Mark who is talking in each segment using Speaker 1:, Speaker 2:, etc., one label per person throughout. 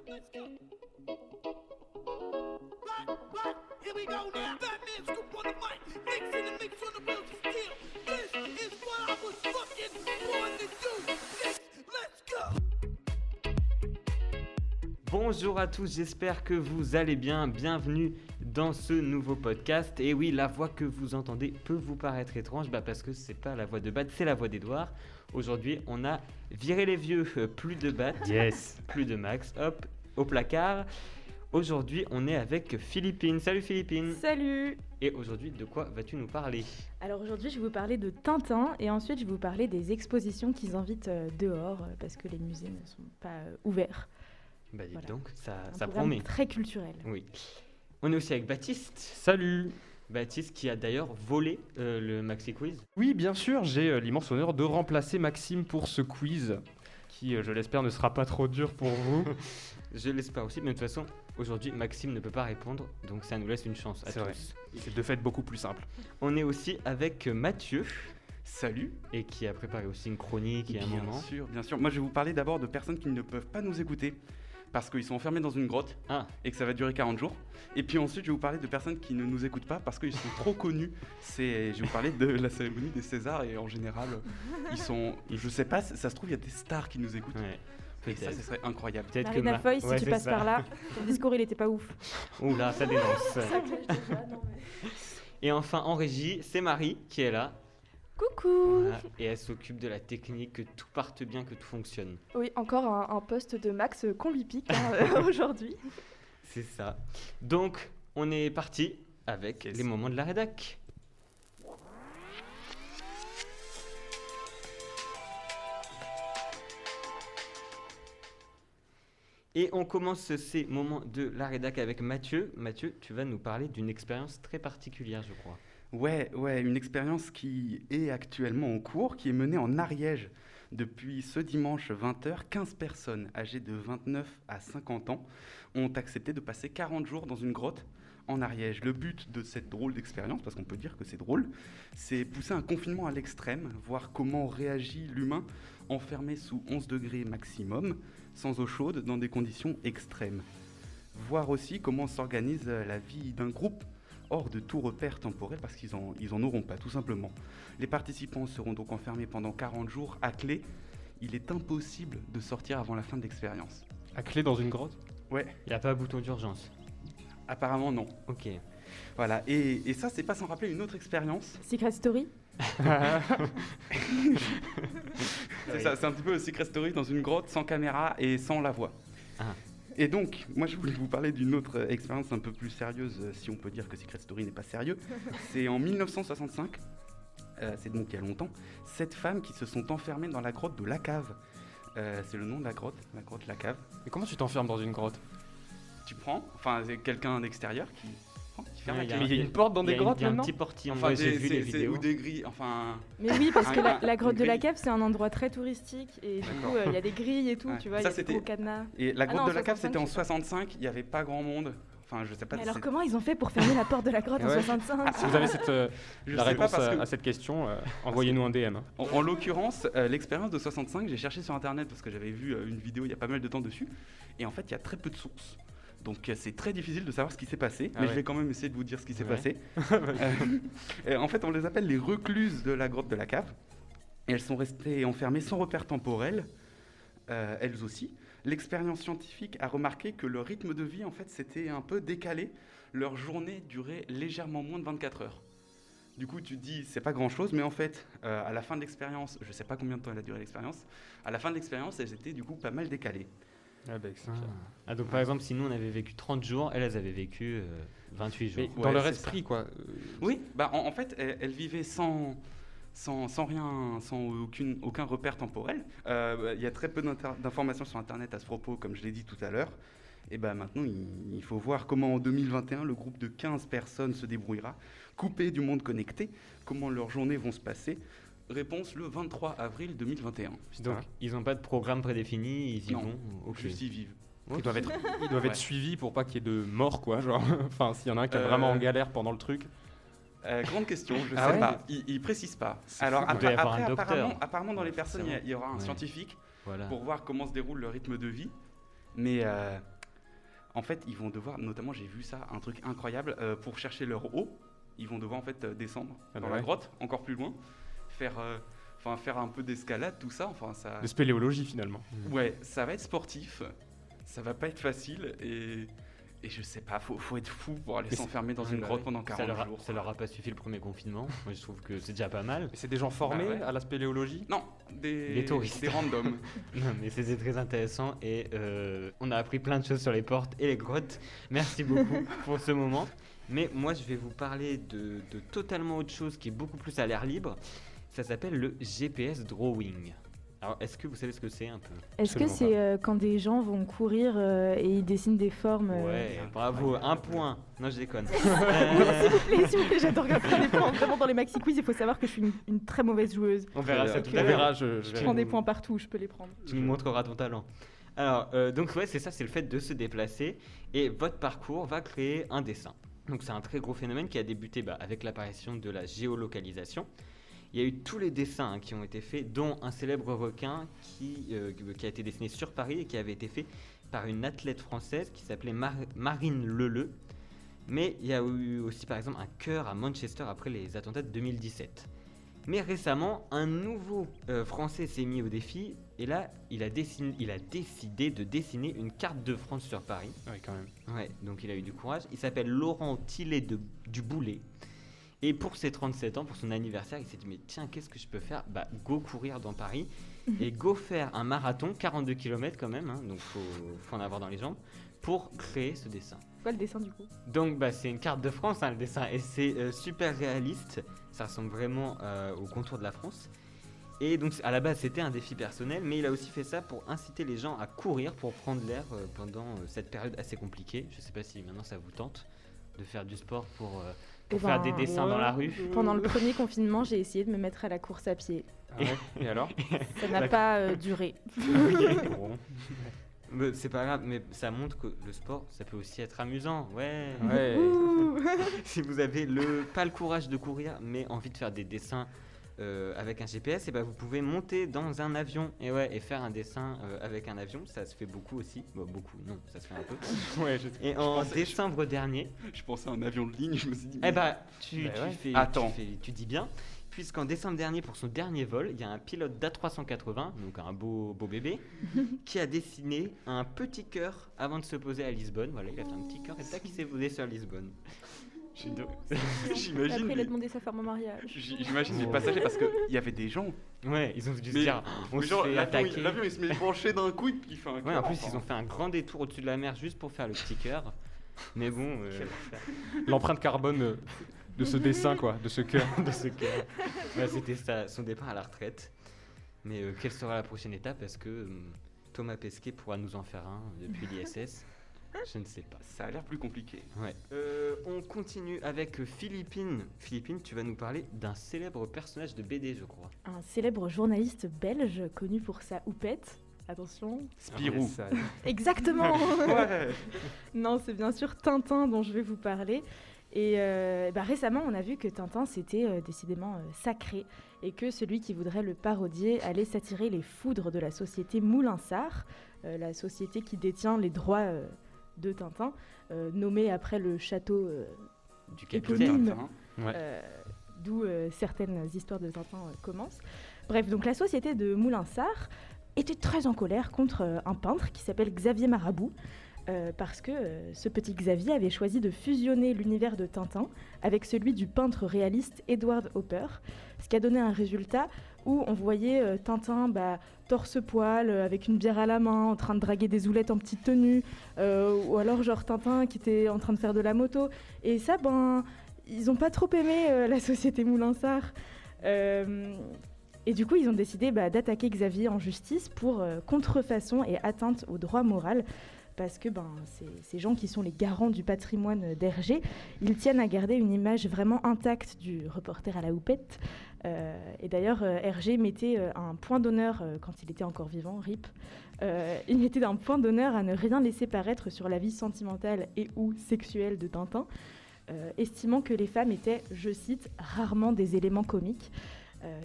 Speaker 1: Let's go. What? Here we go now. Batman scoop on the mic. Mixing the mix on the wheels of steel. This is what I was fucking born to do. Let's go.
Speaker 2: Bonjour à tous, j'espère que vous allez bien. Bienvenue dans ce nouveau podcast. Et oui, la voix que vous entendez peut vous paraître étrange, parce que c'est pas la voix de Bat, c'est la voix d'Edouard. Aujourd'hui, on a viré les vieux, plus de Bat,
Speaker 3: Yes.
Speaker 2: plus de Max, hop, au placard. Aujourd'hui, on est avec Philippine. Salut Philippine.
Speaker 4: Salut!
Speaker 2: Et aujourd'hui, de quoi vas-tu nous parler?
Speaker 4: Alors aujourd'hui, je vais vous parler de Tintin et ensuite, je vais vous parler des expositions qu'ils invitent dehors parce que les musées ne sont pas ouverts.
Speaker 2: Bah dis
Speaker 4: Voilà.
Speaker 2: donc, ça
Speaker 4: Un programme
Speaker 2: promet.
Speaker 4: très culturel.
Speaker 2: Oui. On est aussi avec Baptiste.
Speaker 3: Salut.
Speaker 2: Baptiste qui a d'ailleurs volé le Maxi Quiz.
Speaker 3: Oui, bien sûr, j'ai l'immense honneur de remplacer Maxime pour ce quiz qui, je l'espère, ne sera pas trop dur pour vous.
Speaker 2: Je l'espère aussi, mais de toute façon, aujourd'hui, Maxime ne peut pas répondre, donc ça nous laisse une chance à
Speaker 3: C'est
Speaker 2: tous.
Speaker 3: vrai. C'est de fait beaucoup plus simple.
Speaker 2: On est aussi avec Mathieu,
Speaker 5: Salut.
Speaker 2: et qui a préparé aussi une chronique il y a un moment.
Speaker 5: Bien sûr. Moi, je vais vous parler d'abord de personnes qui ne peuvent pas nous écouter parce qu'ils sont enfermés dans une grotte
Speaker 2: Ah,
Speaker 5: et que ça va durer 40 jours. Et puis ensuite, je vais vous parler de personnes qui ne nous écoutent pas parce qu'ils sont trop connus. Je vais vous parler de la cérémonie des Césars et en général, ils sont... Je sais pas, ça se trouve, il y a des stars qui nous écoutent.
Speaker 2: ouais,
Speaker 5: Et ça,
Speaker 2: peut-être.
Speaker 5: ce serait incroyable.
Speaker 2: Peut-être que
Speaker 4: Marina Foy, si
Speaker 3: Ouais,
Speaker 4: tu
Speaker 3: c'est
Speaker 4: passes
Speaker 3: ça.
Speaker 4: par là, ton discours il était pas ouf.
Speaker 2: Oula, ça dénonce. Et enfin, en régie, c'est Marie qui est là.
Speaker 4: Coucou!
Speaker 2: Voilà, et elle s'occupe de la technique, que tout parte bien, que tout fonctionne.
Speaker 4: Oui, encore un poste de Max qu'on lui pique aujourd'hui.
Speaker 2: C'est ça. Donc, on est parti avec
Speaker 5: Yes.
Speaker 2: les moments de la rédac. Et on commence ces moments de la rédac avec Mathieu. Mathieu, tu vas nous parler d'une expérience très particulière, je crois.
Speaker 5: Ouais, une expérience qui est actuellement en cours, qui est menée en Ariège. Depuis ce dimanche 20h, 15 personnes âgées de 29 à 50 ans ont accepté de passer 40 jours dans une grotte en Ariège. Le but de cette drôle d'expérience, parce qu'on peut dire que c'est drôle, c'est pousser un confinement à l'extrême, voir comment réagit l'humain enfermé sous 11 degrés maximum, sans eau chaude, dans des conditions extrêmes. Voir aussi comment s'organise la vie d'un groupe hors de tout repère temporel parce qu'ils en auront pas, tout simplement. Les participants seront donc enfermés pendant 40 jours à clé. Il est impossible de sortir avant la fin de l'expérience.
Speaker 3: À clé dans une grotte.
Speaker 5: Ouais,
Speaker 2: Il n'y a pas un bouton d'urgence.
Speaker 5: apparemment non.
Speaker 2: Ok.
Speaker 5: Voilà, et ça, c'est pas sans rappeler une autre expérience.
Speaker 4: Secret Story?
Speaker 5: C'est ça, c'est un petit peu Secret Story dans une grotte sans caméra et sans la voix.
Speaker 2: Ah.
Speaker 5: Et donc, moi je voulais vous parler d'une autre expérience un peu plus sérieuse, si on peut dire que Secret Story n'est pas sérieux. C'est en 1965, c'est donc il y a longtemps, 7 femmes qui se sont enfermées dans la grotte de La Cave. C'est le nom de la grotte La Cave.
Speaker 3: Mais comment tu t'enfermes dans une grotte?
Speaker 5: Tu prends, enfin c'est quelqu'un d'extérieur qui ferme
Speaker 2: Ouais,
Speaker 5: la
Speaker 3: Mais
Speaker 5: cave.
Speaker 3: il y a une porte dans
Speaker 2: Il y
Speaker 3: des
Speaker 2: a
Speaker 3: grottes
Speaker 2: il y a un
Speaker 3: maintenant?
Speaker 2: petit portillon.
Speaker 5: Enfin,
Speaker 2: Ouais, j'ai vu les vidéos.
Speaker 5: ou des grilles, enfin...
Speaker 4: Mais oui, parce que la grotte de la
Speaker 5: Une grille.
Speaker 4: cave, c'est un endroit très touristique et du coup, il y a des grilles et tout,
Speaker 5: Ouais.
Speaker 4: tu vois, il y
Speaker 5: Ça,
Speaker 4: a des
Speaker 5: c'était-
Speaker 4: gros cadenas.
Speaker 5: Et la
Speaker 4: Ah
Speaker 5: grotte
Speaker 4: non,
Speaker 5: de la cave,
Speaker 4: 65,
Speaker 5: c'était en
Speaker 4: je sais pas.
Speaker 5: 65, il n'y avait pas grand monde. Enfin, je sais pas
Speaker 4: Mais
Speaker 5: si
Speaker 4: alors
Speaker 5: c'est-
Speaker 4: comment ils ont fait pour fermer la porte de la grotte en
Speaker 3: Ouais.
Speaker 4: 65?
Speaker 3: Si vous avez cette,
Speaker 5: Je
Speaker 3: la
Speaker 5: sais
Speaker 3: réponse
Speaker 5: pas parce que-
Speaker 3: à cette question, envoyez-nous un DM.
Speaker 5: En l'occurrence, l'expérience de 65, j'ai cherché sur internet parce que j'avais vu une vidéo il y a pas mal de temps dessus. Et en fait, il y a très peu de sources. Donc c'est très difficile de savoir ce qui s'est passé.
Speaker 2: Ah
Speaker 5: Mais
Speaker 2: ouais.
Speaker 5: je vais quand même essayer de vous dire ce qui s'est
Speaker 2: Ouais.
Speaker 5: passé. Et en fait, on les appelle les recluses de la grotte de la cave. Et elles sont restées enfermées sans repère temporel, elles aussi. L'expérience scientifique a remarqué que leur rythme de vie, en fait, s'était un peu décalé. Leur journée durait légèrement moins de 24 heures. Du coup, tu te dis, c'est pas grand-chose, mais en fait, à la fin de l'expérience, je sais pas combien de temps elle a duré l'expérience, à la fin de l'expérience, elles étaient du coup pas mal décalées.
Speaker 2: Ah, donc par exemple, si nous on avait vécu 30 jours, elles avaient vécu 28 jours.
Speaker 3: Mais dans
Speaker 5: Ouais,
Speaker 3: leur
Speaker 5: c'est
Speaker 3: esprit, quoi.
Speaker 5: Oui, bah en fait, elles vivaient sans rien, sans aucun repère temporel. Il y a très peu d'informations sur Internet à ce propos, comme je l'ai dit tout à l'heure. Et bah maintenant, il faut voir comment en 2021, le groupe de 15 personnes se débrouillera, coupé du monde connecté, comment leurs journées vont se passer. Réponse le 23 avril 2021.
Speaker 2: Donc ils n'ont pas de programme prédéfini, ils y
Speaker 5: Non,
Speaker 2: vont. Ok.
Speaker 5: Juste y vivent.
Speaker 3: Ils doivent être
Speaker 5: Ouais.
Speaker 3: suivis pour pas qu'il y ait de morts, quoi. Genre, enfin, s'il y en a un qui est vraiment en galère pendant le truc.
Speaker 5: Grande question, je
Speaker 3: Ah
Speaker 5: sais
Speaker 3: ouais
Speaker 5: pas. Il précise pas.
Speaker 3: C'est
Speaker 5: Alors
Speaker 3: fou.
Speaker 2: Il doit y avoir
Speaker 5: après,
Speaker 2: un docteur.
Speaker 5: apparemment dans les personnes,
Speaker 2: Forcément.
Speaker 5: il y aura un
Speaker 2: Ouais.
Speaker 5: scientifique
Speaker 2: Voilà.
Speaker 5: pour voir comment se déroule le rythme de vie. Mais en fait, ils vont devoir, notamment j'ai vu ça, un truc incroyable, pour chercher leur eau, ils vont devoir en fait descendre dans la grotte, encore plus loin, faire un peu d'escalade, tout ça. Enfin, ça...
Speaker 3: De spéléologie finalement.
Speaker 5: Ouais, ça va être sportif, ça va pas être facile et je sais pas, faut être fou pour aller
Speaker 3: Mais
Speaker 5: s'enfermer dans une grotte pendant 40 jours.
Speaker 2: Ça leur a pas suffi le premier confinement. Moi, je trouve que c'est déjà pas mal.
Speaker 3: Mais c'est des gens formés
Speaker 5: Bah ouais.
Speaker 3: à la spéléologie?
Speaker 5: Non,
Speaker 2: Les touristes.
Speaker 5: des randoms.
Speaker 2: Non, mais c'était très intéressant et on a appris plein de choses sur les portes et les grottes. Merci beaucoup pour ce moment. Mais moi, je vais vous parler de totalement autre chose qui est beaucoup plus à l'air libre. Ça s'appelle le GPS drawing. Alors, est-ce que vous savez ce que c'est un peu?
Speaker 4: Est-ce que
Speaker 3: Absolument
Speaker 4: c'est quand des gens vont courir et ils dessinent des formes
Speaker 2: Ouais, bravo, un point. Non, je déconne.
Speaker 4: S'il vous plaît, j'adore gagner des points. Vraiment, dans les maxi quiz, il faut savoir que je suis une très mauvaise joueuse.
Speaker 2: On verra ça tout
Speaker 4: On
Speaker 2: à
Speaker 3: verra,
Speaker 2: l'heure.
Speaker 4: Je prends des points partout, je peux les prendre.
Speaker 2: Tu nous montreras ton talent. Alors, donc ouais, c'est ça, c'est le fait de se déplacer et votre parcours va créer un dessin. Donc c'est un très gros phénomène qui a débuté avec l'apparition de la géolocalisation. Il y a eu tous les dessins qui ont été faits, dont un célèbre requin qui a été dessiné sur Paris et qui avait été fait par une athlète française qui s'appelait Marine Leleu. Mais il y a eu aussi par exemple un cœur à Manchester après les attentats de 2017. Mais récemment, un nouveau Français s'est mis au défi et là, il a décidé de dessiner une carte de France sur Paris.
Speaker 3: Ouais, quand même.
Speaker 2: Ouais, donc il a eu du courage. Il s'appelle Laurent Tillet du Boulet. Et pour ses 37 ans, pour son anniversaire, il s'est dit mais tiens, qu'est-ce que je peux faire? Go courir dans Paris et go faire un marathon, 42 km quand même, hein, donc faut en avoir dans les jambes, pour créer ce dessin.
Speaker 4: C'est quoi le dessin du coup?
Speaker 2: Donc c'est une carte de France, hein, le dessin, et c'est super réaliste, ça ressemble vraiment au contour de la France. Et donc à la base c'était un défi personnel, mais il a aussi fait ça pour inciter les gens à courir, pour prendre l'air pendant cette période assez compliquée. Je sais pas si maintenant ça vous tente de faire du sport pour faire des dessins dans la rue.
Speaker 4: Pendant le premier confinement, j'ai essayé de me mettre à la course à pied.
Speaker 3: Ah ouais. Et alors?
Speaker 4: Ça n'a pas duré.
Speaker 3: Bon.
Speaker 2: Mais c'est pas grave, mais ça montre que le sport, ça peut aussi être amusant. Ouais.
Speaker 3: Ouais.
Speaker 4: Ouh.
Speaker 2: Si vous avez pas le courage de courir, mais envie de faire des dessins avec un GPS, et vous pouvez monter dans un avion et faire un dessin avec un avion. Ça se fait beaucoup aussi. Bon, beaucoup, non, ça se fait un peu.
Speaker 3: Ouais,
Speaker 2: Et en décembre dernier,
Speaker 5: Je pensais à un avion de ligne, je me suis dit...
Speaker 2: tu dis bien, puisqu'en décembre dernier, pour son dernier vol, il y a un pilote d'A380, donc un beau bébé, qui a dessiné un petit cœur avant de se poser à Lisbonne. Voilà, il a fait un petit cœur et tac, il s'est posé sur Lisbonne.
Speaker 5: J'imagine
Speaker 4: Après, il a demandé sa femme en mariage.
Speaker 5: j'imagine les passagers parce qu'il y avait des gens.
Speaker 2: Ouais, ils ont dû se
Speaker 5: Mais-
Speaker 2: dire, on
Speaker 5: Mais
Speaker 2: se
Speaker 5: genre,
Speaker 2: fait attaquer.
Speaker 5: l'avion il se met penché d'un coup et puis il fait un
Speaker 2: Ouais,
Speaker 5: cœur,
Speaker 2: en plus,
Speaker 5: enfin.
Speaker 2: ils ont fait un grand détour au-dessus de la mer juste pour faire le petit cœur. Mais bon,
Speaker 3: L'empreinte carbone de ce dessin, quoi, de ce cœur.
Speaker 2: de ce cœur. Ouais, c'était son départ à la retraite. Mais quelle sera la prochaine étape? Est-ce que Thomas Pesquet pourra nous en faire un depuis l'ISS? Je ne sais pas.
Speaker 5: Ça a l'air plus compliqué.
Speaker 2: Ouais. On continue avec Philippine. Philippine, tu vas nous parler d'un célèbre personnage de BD, je crois.
Speaker 4: Un célèbre journaliste belge connu pour sa houppette. Attention.
Speaker 5: Spirou.
Speaker 3: Ça-
Speaker 4: Exactement.
Speaker 5: Ouais.
Speaker 4: Non, c'est bien sûr Tintin dont je vais vous parler. Et récemment, on a vu que Tintin, c'était décidément sacré et que celui qui voudrait le parodier allait s'attirer les foudres de la société Moulinsart, la société qui détient les droits de Tintin, nommée après le château
Speaker 2: Du
Speaker 4: éponyme,
Speaker 5: Tintin.
Speaker 3: Ouais.
Speaker 4: d'où certaines histoires de Tintin commencent. Bref, donc la société de Moulinsart était très en colère contre un peintre qui s'appelle Xavier Marabout, parce que ce petit Xavier avait choisi de fusionner l'univers de Tintin avec celui du peintre réaliste Edward Hopper, ce qui a donné un résultat où on voyait Tintin torse-poil, avec une bière à la main, en train de draguer des zoulettes en petite tenue, ou alors genre Tintin qui était en train de faire de la moto. Et ça, ils n'ont pas trop aimé la société Moulinsart. Et du coup, ils ont décidé d'attaquer Xavier en justice pour contrefaçon et atteinte au droit moral. Parce que ces gens qui sont les garants du patrimoine d'Hergé, ils tiennent à garder une image vraiment intacte du reporter à la houppette. Et d'ailleurs, Hergé mettait un point d'honneur, quand il était encore vivant, RIP, il mettait un point d'honneur à ne rien laisser paraître sur la vie sentimentale et ou sexuelle de Tintin, estimant que les femmes étaient, je cite, rarement des éléments comiques.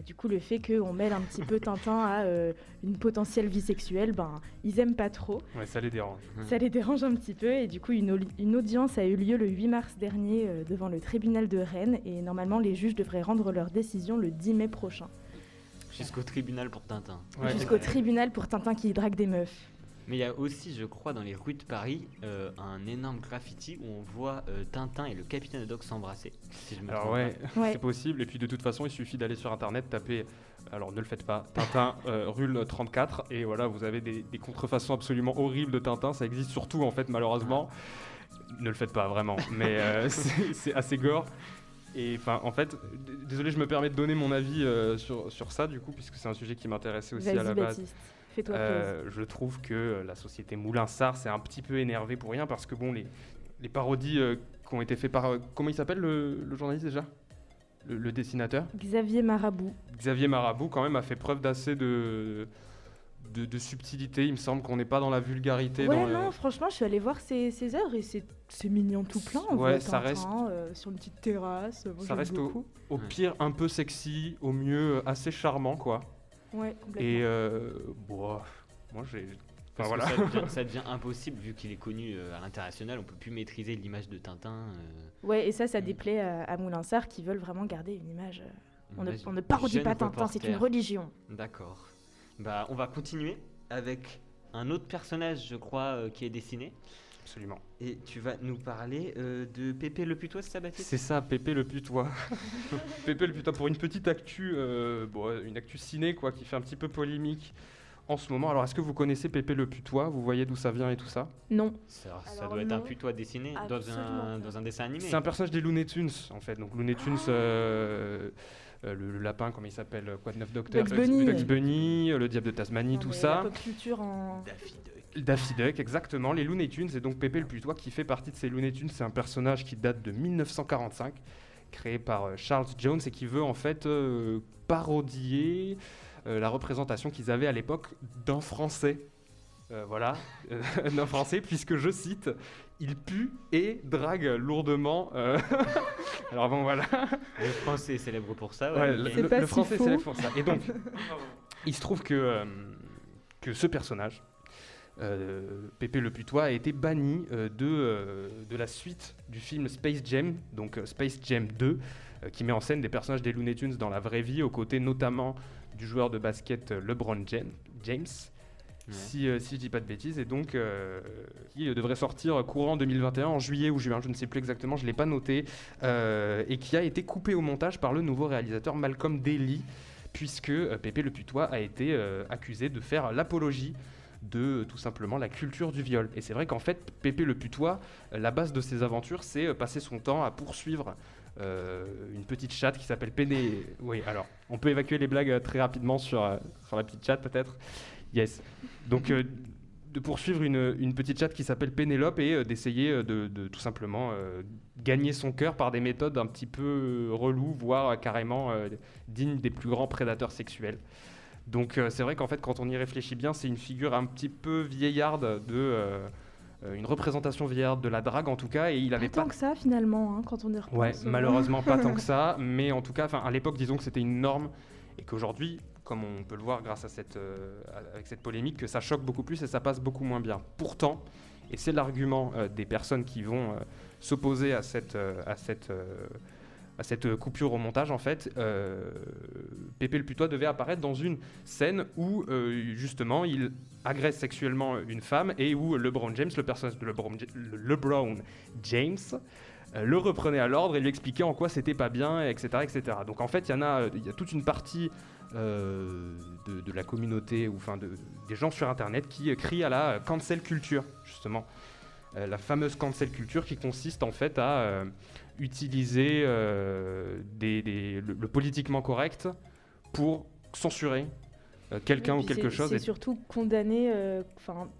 Speaker 4: Du coup, le fait qu'on mêle un petit peu Tintin à une potentielle vie sexuelle, ils aiment pas trop.
Speaker 3: Ouais, ça les dérange.
Speaker 4: Ça les dérange un petit peu et du coup une audience a eu lieu le 8 mars dernier devant le tribunal de Rennes et normalement les juges devraient rendre leur décision le 10 mai prochain.
Speaker 2: Jusqu'au tribunal pour Tintin.
Speaker 3: Ouais.
Speaker 4: Jusqu'au tribunal pour Tintin qui drague des meufs.
Speaker 2: Mais il y a aussi, je crois, dans les rues de Paris, un énorme graffiti où on voit Tintin et le capitaine Haddock s'embrasser. Si je me
Speaker 3: Alors
Speaker 2: trompe
Speaker 3: ouais,
Speaker 4: Ouais.
Speaker 3: c'est possible. Et puis de toute façon, il suffit d'aller sur internet, taper, alors ne le faites pas, Tintin Rule 34, et voilà, vous avez des contrefaçons absolument horribles de Tintin. Ça existe surtout en fait, malheureusement. Ne le faites pas vraiment, mais c'est assez gore. Et enfin, en fait, désolé, je me permets de donner mon avis sur ça du coup, puisque c'est un sujet qui m'intéressait aussi à la
Speaker 4: Vas-y
Speaker 3: base.
Speaker 4: Baptiste, fais-toi plaisir.
Speaker 3: Je trouve que la société Moulin-Sarr s'est un petit peu énervée pour rien parce que bon, les parodies qui ont été faites par... comment il s'appelle le journaliste déjà le dessinateur
Speaker 4: Xavier Marabout.
Speaker 3: Xavier Marabout quand même a fait preuve d'assez de subtilité. Il me semble qu'on n'est pas dans la vulgarité.
Speaker 4: Ouais,
Speaker 3: dans
Speaker 4: non, franchement, je suis allée voir ses œuvres et c'est mignon tout plein. On
Speaker 3: Ouais,
Speaker 4: voit
Speaker 3: ça
Speaker 4: Tintin, sur une petite terrasse. Moi,
Speaker 3: ça
Speaker 4: j'aime
Speaker 3: reste
Speaker 4: beaucoup.
Speaker 3: au pire un peu sexy, au mieux assez charmant quoi.
Speaker 4: Ouais, complètement.
Speaker 3: Et bon, moi j'ai...
Speaker 2: Parce
Speaker 3: Enfin,
Speaker 2: que
Speaker 3: voilà.
Speaker 2: ça devient impossible vu qu'il est connu à l'international. On peut plus maîtriser l'image de Tintin.
Speaker 4: Ouais, et ça déplaît à Moulin-Sarr qui veulent vraiment garder une image.
Speaker 2: Image
Speaker 4: On ne parodie
Speaker 2: jeune
Speaker 4: pas Tintin, c'est une
Speaker 2: reporter.
Speaker 4: religion.
Speaker 2: D'accord. Bah, on va continuer avec un autre personnage, je crois, qui est dessiné.
Speaker 3: Absolument.
Speaker 2: Et tu vas nous parler de Pépé le Putois, c'est ça, Baptiste?
Speaker 3: C'est ça, Pépé le Putois. Pépé le Putois, pour une petite actu, une actu ciné quoi, qui fait un petit peu polémique en ce moment. Alors, est-ce que vous connaissez Pépé le Putois? Vous voyez d'où ça vient et tout ça?
Speaker 4: Non.
Speaker 2: Ça
Speaker 4: Alors
Speaker 2: doit être un
Speaker 4: non,
Speaker 2: putois dessiné
Speaker 4: absolument
Speaker 2: dans un dessin animé.
Speaker 3: C'est un personnage des Looney Tunes, en fait. Donc, Looney Tunes, le lapin, comment il s'appelle? Quoi de neuf docteur?
Speaker 4: Bugs Bunny.
Speaker 3: Bugs Bunny, le diable de Tasmanie,
Speaker 4: Non,
Speaker 3: tout
Speaker 4: mais
Speaker 3: ça.
Speaker 4: La pop culture en...
Speaker 2: Daffy Duck.
Speaker 3: Daffy Duck, exactement, les Looney Tunes, et donc Pépé le Putois qui fait partie de ces Looney Tunes. C'est un personnage qui date de 1945, créé par Charles Jones et qui veut en fait parodier la représentation qu'ils avaient à l'époque d'un Français. Voilà, d'un Français, puisque je cite, il pue et drague lourdement. Alors bon, voilà.
Speaker 2: Le français est célèbre pour ça.
Speaker 3: Ouais,
Speaker 2: ok.
Speaker 4: C'est pas
Speaker 3: le
Speaker 4: si
Speaker 3: français
Speaker 4: faux.
Speaker 3: c'est pour ça. Et donc, il se trouve que ce personnage, Pépé le Putois, a été banni de la suite du film Space Jam, donc Space Jam 2, qui met en scène des personnages des Looney Tunes dans la vraie vie, aux côtés notamment du joueur de basket LeBron James.
Speaker 2: Ouais.
Speaker 3: Si je dis pas de bêtises, et donc qui devrait sortir courant 2021, en juillet ou juin, je ne sais plus exactement, je ne l'ai pas noté, et qui a été coupé au montage par le nouveau réalisateur Malcolm Daly, puisque Pépé le Putois a été accusé de faire l'apologie de tout simplement la culture du viol. Et c'est vrai qu'en fait, Pépé le Putois, la base de ses aventures, c'est passer son temps à poursuivre une petite chatte qui s'appelle Péné. Oui, alors, on peut évacuer les blagues très rapidement sur la petite chatte peut-être. Yes. Donc, de poursuivre une petite chatte qui s'appelle Pénélope et d'essayer de tout simplement gagner son cœur par des méthodes un petit peu reloues, voire carrément dignes des plus grands prédateurs sexuels. Donc, c'est vrai qu'en fait, quand on y réfléchit bien, c'est une figure un petit peu vieillarde une représentation vieillarde de la drague en tout cas, et il avait
Speaker 4: Pas tant que ça finalement, hein, quand on y repense.
Speaker 3: Ouais, malheureusement pas tant que ça, mais en tout cas, à l'époque, disons que c'était une norme, et qu'aujourd'hui, comme on peut le voir grâce à avec cette polémique, que ça choque beaucoup plus et ça passe beaucoup moins bien. Pourtant, et c'est l'argument des personnes qui vont s'opposer à cette coupure au montage, en fait, Pépé le Putois devait apparaître dans une scène où justement il agresse sexuellement une femme et où LeBron James, le personnage de LeBron James, le reprenait à l'ordre et lui expliquait en quoi c'était pas bien, etc., etc. Donc en fait, il y a toute une partie de la communauté, ou enfin des gens sur Internet qui crient à la cancel culture, justement. La fameuse cancel culture qui consiste en fait à utiliser le politiquement correct pour censurer quelqu'un
Speaker 4: Et
Speaker 3: ou
Speaker 4: puis
Speaker 3: quelque chose.
Speaker 4: C'est surtout condamné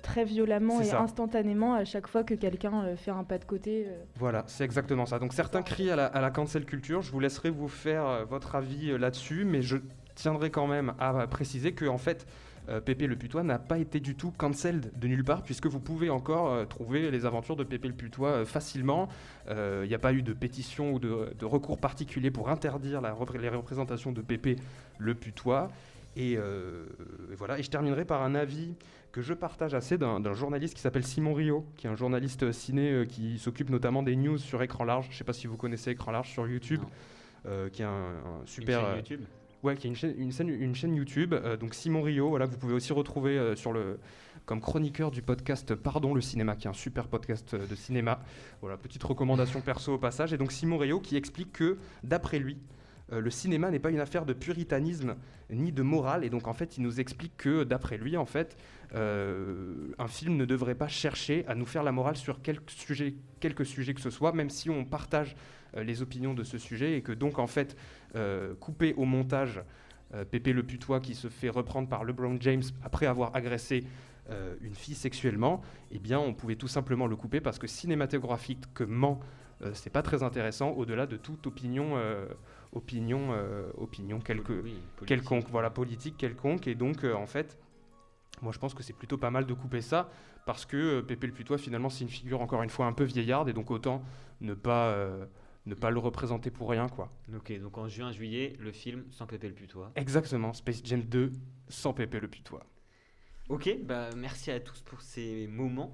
Speaker 4: très violemment
Speaker 3: C'est
Speaker 4: et
Speaker 3: ça.
Speaker 4: instantanément à chaque fois que quelqu'un fait un pas de côté.
Speaker 3: Voilà, c'est exactement ça. Donc certains crient à la cancel culture. Je vous laisserai vous faire votre avis là-dessus, mais je tiendrai quand même à préciser que en fait, Pépé le Putois n'a pas été du tout cancelled de nulle part, puisque vous pouvez encore trouver les aventures de Pépé le Putois facilement. Il n'y a pas eu de pétition ou de recours particulier pour interdire les représentations de Pépé le Putois. Et voilà. Et je terminerai par un avis que je partage assez d'un journaliste qui s'appelle Simon Rio, qui est un journaliste ciné qui s'occupe notamment des news sur Écran Large. Je ne sais pas si vous connaissez Écran Large sur YouTube, qui est un super...
Speaker 2: Une chaîne YouTube.
Speaker 3: Ouais, qui est une chaîne YouTube. Donc Simon Rio, voilà, vous pouvez aussi retrouver comme chroniqueur du podcast Pardon le cinéma, qui est un super podcast de cinéma. Voilà, petite recommandation perso au passage. Et donc Simon Rio qui explique que, d'après lui, le cinéma n'est pas une affaire de puritanisme ni de morale, et donc en fait il nous explique que d'après lui en fait un film ne devrait pas chercher à nous faire la morale sur quelque sujet que ce soit, même si on partage les opinions de ce sujet, et que donc en fait couper au montage Pépé le Putois qui se fait reprendre par LeBron James après avoir agressé une fille sexuellement, eh bien on pouvait tout simplement le couper parce que cinématographiquement c'est pas très intéressant au-delà de toute opinion quelconque, voilà, politique quelconque. Et donc en fait moi je pense que c'est plutôt pas mal de couper ça, parce que Pépé le Putois finalement c'est une figure encore une fois un peu vieillarde, et donc autant ne pas le représenter pour rien, quoi.
Speaker 2: Ok, donc en juin-juillet, le film sans Pépé le Putois.
Speaker 3: Exactement, Space Jam 2 sans Pépé le Putois.
Speaker 2: Ok, bah merci à tous pour ces moments,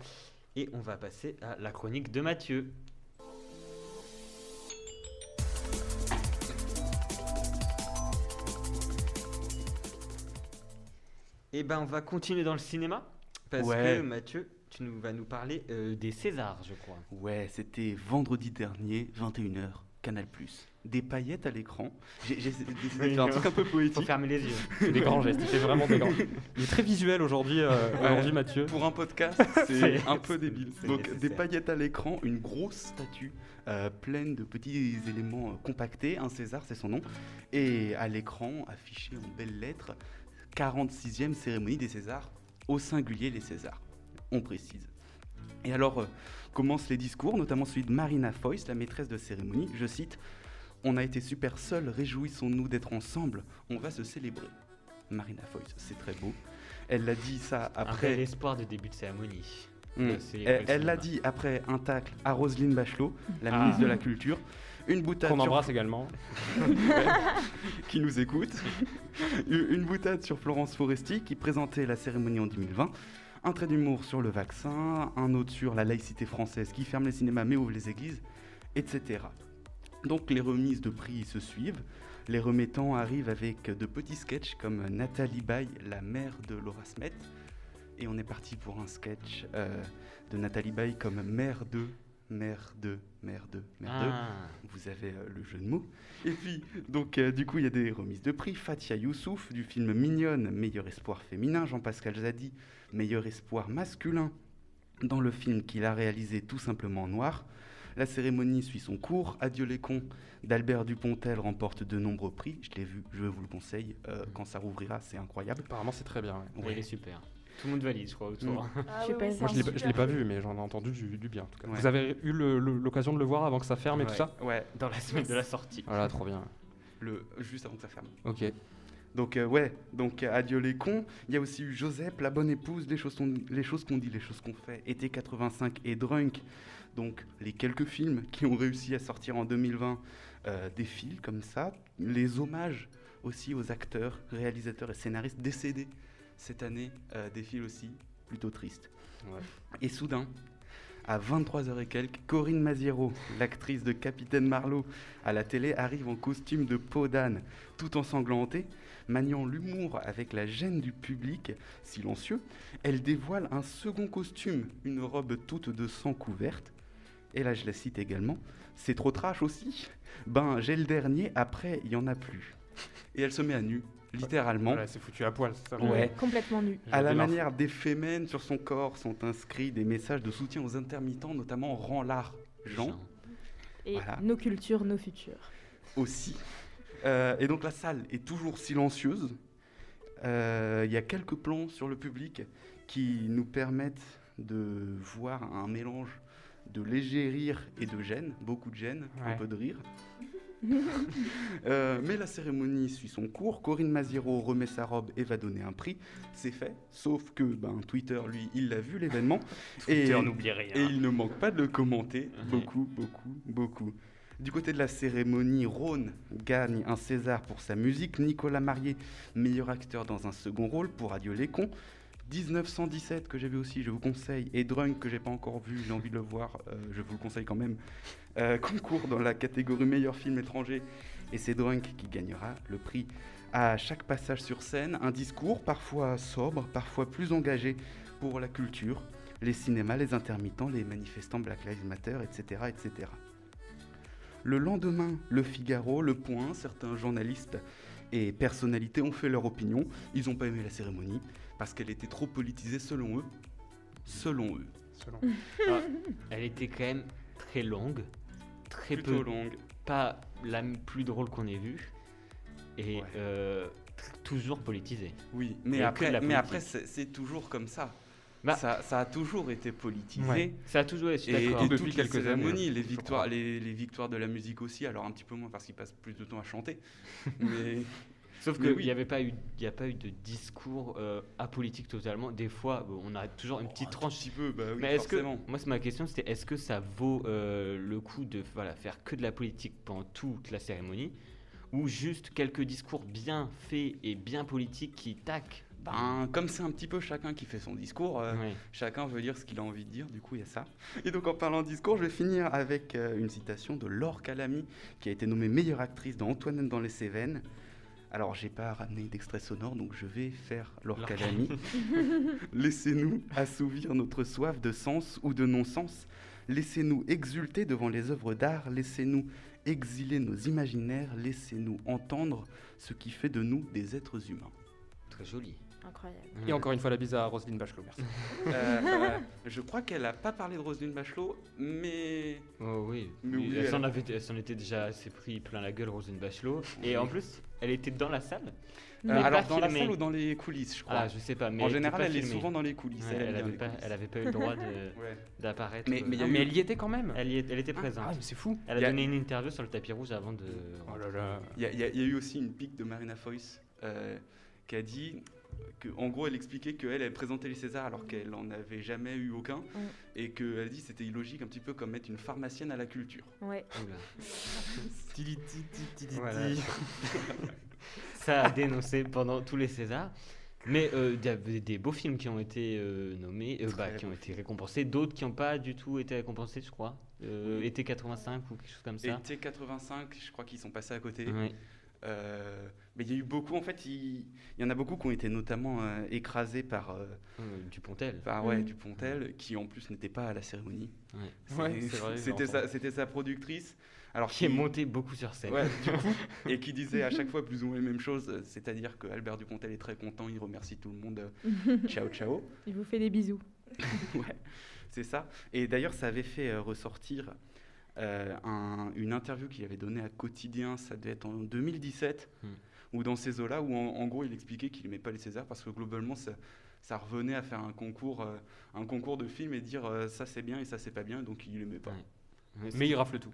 Speaker 2: et on va passer à la chronique de Mathieu. Et ben on va continuer dans le cinéma, parce que Mathieu, tu vas nous parler des Césars, je crois.
Speaker 5: Ouais, c'était vendredi dernier, 21h, Canal+. Des paillettes à l'écran. J'ai décidé de faire un truc un peu
Speaker 2: Faut
Speaker 5: poétique.
Speaker 2: fermer les yeux.
Speaker 3: C'est des grands gestes, c'est vraiment des grands. Il est très visuel aujourd'hui, Mathieu.
Speaker 5: Pour un podcast, c'est un peu
Speaker 2: c'est-
Speaker 5: débile.
Speaker 2: c'est
Speaker 5: Donc
Speaker 2: nécessaire.
Speaker 5: des paillettes à l'écran, une grosse statue pleine de petits éléments compactés. Un César, c'est son nom. Et à l'écran, affiché en belles lettres, 46e cérémonie des Césars, au singulier les Césars, on précise. Et alors commencent les discours, notamment celui de Marina Foïs, la maîtresse de cérémonie. Je cite: « On a été super seuls, réjouissons-nous d'être ensemble, on va se célébrer. » Marina Foïs, c'est très beau. Elle l'a dit ça
Speaker 2: Un bel
Speaker 5: après...
Speaker 2: espoir de début de cérémonie.
Speaker 5: Elle l'a dit après un tacle à Roselyne Bachelot, la ministre de la Culture. Une boutade
Speaker 3: Qu'on
Speaker 5: sur
Speaker 3: embrasse également.
Speaker 5: qui nous écoute. Une boutade sur Florence Foresti qui présentait la cérémonie en 2020. Un trait d'humour sur le vaccin, un autre sur la laïcité française qui ferme les cinémas mais ouvre les églises, etc. Donc les remises de prix se suivent. Les remettants arrivent avec de petits sketchs comme Nathalie Baye, la mère de Laura Smet. Et on est parti pour un sketch de Nathalie Baye comme mère de. Vous avez le jeu de mots. Et puis, donc, du coup, il y a des remises de prix. Fatia Youssouf, du film Mignonne, meilleur espoir féminin. Jean-Pascal Zadi, meilleur espoir masculin, dans le film qu'il a réalisé tout simplement en noir. La cérémonie suit son cours. Adieu les cons d'Albert Dupontel remporte de nombreux prix. Je l'ai vu, je vous le conseille. Quand ça rouvrira, c'est incroyable.
Speaker 3: Apparemment c'est très bien. Ouais.
Speaker 2: Ouais, il est super. Tout le monde valide, je crois, autour.
Speaker 4: Je sais pas,
Speaker 3: Moi je l'ai pas vu, mais j'en ai entendu du bien en tout cas.
Speaker 5: Ouais.
Speaker 3: Vous avez eu l'occasion de le voir avant que ça ferme et tout
Speaker 2: Ouais.
Speaker 3: ça?
Speaker 5: Ouais,
Speaker 2: Dans la semaine de la sortie.
Speaker 3: Voilà, trop bien.
Speaker 5: juste avant que ça ferme.
Speaker 3: Ok.
Speaker 5: Donc adieu les cons. Il y a aussi eu Joseph, la bonne épouse, les choses qu'on dit, les choses qu'on fait, été 85 et Drunk. Donc les quelques films qui ont réussi à sortir en 2020 défilent comme ça. Les hommages aussi aux acteurs, réalisateurs et scénaristes décédés cette année défilent aussi, plutôt triste.
Speaker 2: Ouais.
Speaker 5: Et soudain, à 23h et quelques, Corinne Maziero, l'actrice de Capitaine Marlowe à la télé, arrive en costume de peau d'âne, tout ensanglantée, maniant l'humour avec la gêne du public, silencieux. Elle dévoile un second costume, une robe toute de sang couverte. Et là, je la cite également. « C'est trop trash aussi. Ben, j'ai le dernier, après, il n'y en a plus. » Et elle se met à nu, littéralement.
Speaker 3: Voilà, c'est foutu à poil, c'est ça.
Speaker 5: Ouais.
Speaker 4: Complètement nu.
Speaker 5: À la
Speaker 3: J'avais
Speaker 5: manière des fémènes sur son corps sont inscrits des messages de soutien aux intermittents, notamment Rends l'argent
Speaker 4: Et
Speaker 5: Voilà.
Speaker 4: nos cultures, nos futurs.
Speaker 5: aussi. Et donc la salle est toujours silencieuse. Il y a quelques plans sur le public qui nous permettent de voir un mélange de léger rire et de gêne, beaucoup de gêne, un
Speaker 3: Ouais.
Speaker 5: peu de rire. Mais la cérémonie suit son cours. Corinne Maziero remet sa robe et va donner un prix. C'est fait. Sauf que Twitter, lui, il a vu l'événement.
Speaker 3: Twitter n'oublie rien.
Speaker 5: Et il ne manque pas de le commenter. Beaucoup, beaucoup, beaucoup. Du côté de la cérémonie, Rhône gagne un César pour sa musique. Nicolas Marié, meilleur acteur dans un second rôle pour Adieu les cons. 1917 que j'ai vu aussi, je vous conseille, et Drunk que j'ai pas encore vu, j'ai envie de le voir, je vous le conseille quand même. Concours dans la catégorie meilleur film étranger, et c'est Drunk qui gagnera le prix. À chaque passage sur scène, un discours parfois sobre, parfois plus engagé pour la culture, les cinémas, les intermittents, les manifestants Black Lives Matter, etc., etc. Le lendemain, Le Figaro, Le Point, certains journalistes et personnalités ont fait leur opinion. Ils n'ont pas aimé la cérémonie parce qu'elle était trop politisée selon eux. Selon eux.
Speaker 2: Ah, elle était quand même très longue, très
Speaker 5: Plutôt
Speaker 2: peu,
Speaker 5: longue.
Speaker 2: pas la plus drôle qu'on ait vue, et
Speaker 5: Ouais.
Speaker 2: toujours politisée.
Speaker 5: Oui,
Speaker 2: Il y
Speaker 5: mais
Speaker 2: a que de la
Speaker 5: après
Speaker 2: politique.
Speaker 5: c'est toujours comme ça.
Speaker 2: Bah,
Speaker 5: Ça a toujours été politisé.
Speaker 3: Ouais.
Speaker 2: Ça a toujours été, je suis
Speaker 5: Et
Speaker 2: d'accord.
Speaker 3: depuis
Speaker 5: toutes
Speaker 3: quelques
Speaker 5: les cérémonies,
Speaker 3: années,
Speaker 5: les
Speaker 3: je
Speaker 5: victoires,
Speaker 3: crois.
Speaker 5: les victoires de la musique aussi, alors un petit peu moins parce qu'ils passent plus de temps à chanter. Mais
Speaker 2: Sauf
Speaker 5: Mais
Speaker 2: qu'il
Speaker 5: oui.
Speaker 2: n'y avait pas eu, il y a pas eu de discours apolitique totalement. Des fois, on a toujours une petite
Speaker 5: un
Speaker 2: tranche.
Speaker 5: petit peu, bah oui,
Speaker 2: Mais est-ce que,
Speaker 5: forcément.
Speaker 2: moi, c'est ma question, c'était est-ce que ça vaut le coup de faire que de la politique pendant toute la cérémonie, ou juste quelques discours bien faits et bien politiques qui tac.
Speaker 5: Comme c'est un petit peu chacun qui fait son discours,
Speaker 2: Ouais.
Speaker 5: chacun veut dire ce qu'il a envie de dire, du coup il y a ça. Et donc en parlant de discours, je vais finir avec une citation de Laure Calamy, qui a été nommée meilleure actrice dans Antoinette dans les Cévennes. Alors j'ai pas ramené d'extrait sonore, donc je vais faire Laure
Speaker 2: Laure
Speaker 5: Calamy. Laissez-nous assouvir notre soif de sens ou de non-sens. Laissez-nous exulter devant les œuvres d'art. Laissez-nous exiler nos imaginaires. Laissez-nous entendre ce qui fait de nous des êtres humains.
Speaker 2: Très joli.
Speaker 4: Incroyable.
Speaker 3: Et encore une fois, la bise à Roselyne Bachelot, merci.
Speaker 5: Je crois qu'elle n'a pas parlé de Roselyne Bachelot, mais
Speaker 2: Oh oui,
Speaker 5: Mais oui,
Speaker 2: elle s'en était déjà assez pris plein la gueule, Roselyne Bachelot. Et en plus, elle était dans la salle.
Speaker 4: Mais
Speaker 5: alors
Speaker 2: pas
Speaker 5: dans la
Speaker 2: filmée.
Speaker 5: salle ou dans les coulisses, je crois.
Speaker 2: Ah, je sais pas, mais
Speaker 5: En
Speaker 2: était
Speaker 5: général,
Speaker 2: pas
Speaker 5: elle est
Speaker 2: filmée.
Speaker 5: souvent dans les coulisses.
Speaker 2: Ouais,
Speaker 5: elle aime
Speaker 2: elle
Speaker 5: bien
Speaker 2: avait
Speaker 5: les
Speaker 2: pas,
Speaker 5: coulisses.
Speaker 2: elle avait pas eu le droit
Speaker 5: Ouais.
Speaker 2: d'apparaître.
Speaker 5: Mais il y a
Speaker 3: Ah,
Speaker 5: eu-
Speaker 3: mais elle y était quand même.
Speaker 2: elle était présente.
Speaker 3: Ah, mais c'est fou.
Speaker 2: Elle a
Speaker 5: Il y a-
Speaker 2: donné une interview sur le tapis rouge avant de.
Speaker 3: Oh là là.
Speaker 5: Il y a eu aussi une pique de Marina Foïs qui a dit qu'en gros, elle expliquait qu'elle présentait les Césars alors qu'elle n'en avait jamais eu aucun. Et qu'elle dit que c'était illogique, un petit peu comme mettre une pharmacienne à la culture.
Speaker 4: Ouais.
Speaker 2: Oula.
Speaker 3: Tiliti, titi,
Speaker 2: Voilà.
Speaker 3: titi.
Speaker 2: Ça a dénoncé pendant tous les Césars. Mais il y avait des beaux films qui ont été nommés, qui ont été récompensés, d'autres qui n'ont pas du tout été récompensés, je crois. Été 85 ou quelque chose comme ça.
Speaker 5: Et T85, je crois qu'ils sont passés à côté.
Speaker 2: Ouais.
Speaker 5: Mais il y a eu beaucoup, en fait, il y en a beaucoup qui ont été notamment écrasés par,
Speaker 2: Dupontel.
Speaker 5: Dupontel, qui en plus n'était pas à la cérémonie.
Speaker 2: Ouais.
Speaker 3: Ouais, c'est vrai,
Speaker 5: C'était
Speaker 3: j'ai entendu.
Speaker 5: c'était sa productrice. Alors
Speaker 2: Qui est monté beaucoup sur scène.
Speaker 5: Ouais, du coup, et qui disait à chaque fois plus ou moins les mêmes choses, c'est-à-dire que Albert Dupontel est très content, il remercie tout le monde, ciao ciao.
Speaker 4: Il vous fait des bisous.
Speaker 5: Ouais, c'est ça. Et d'ailleurs, ça avait fait ressortir une interview qu'il avait donnée à Quotidien, ça devait être en 2017, ou dans ces eaux-là, où en gros il expliquait qu'il n'aimait pas les Césars parce que globalement ça revenait à faire un concours de films et dire ça c'est bien et ça c'est pas bien, donc il n'aimait pas.
Speaker 2: Ouais. Ouais,
Speaker 3: Mais il rafle tout.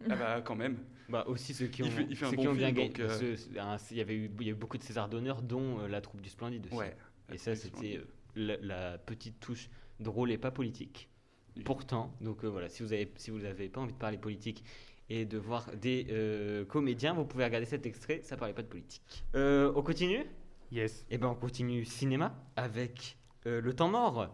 Speaker 5: Ah bah quand même.
Speaker 2: Bah aussi ceux qui ont,
Speaker 5: Il fait un
Speaker 2: ceux
Speaker 5: bon
Speaker 2: qui ont bien
Speaker 5: film,
Speaker 2: gagné.
Speaker 5: donc,
Speaker 2: Il y avait eu beaucoup de Césars d'honneur, dont la troupe du Splendide aussi.
Speaker 5: Ouais.
Speaker 2: Et ça, c'était la petite touche drôle et pas politique.
Speaker 5: Oui.
Speaker 2: Pourtant, donc voilà, si vous avez pas envie de parler politique et de voir des comédiens, vous pouvez regarder cet extrait, ça parlait pas de politique. On continue ?
Speaker 3: Yes.
Speaker 2: Eh ben on continue cinéma avec Le Temps Mort.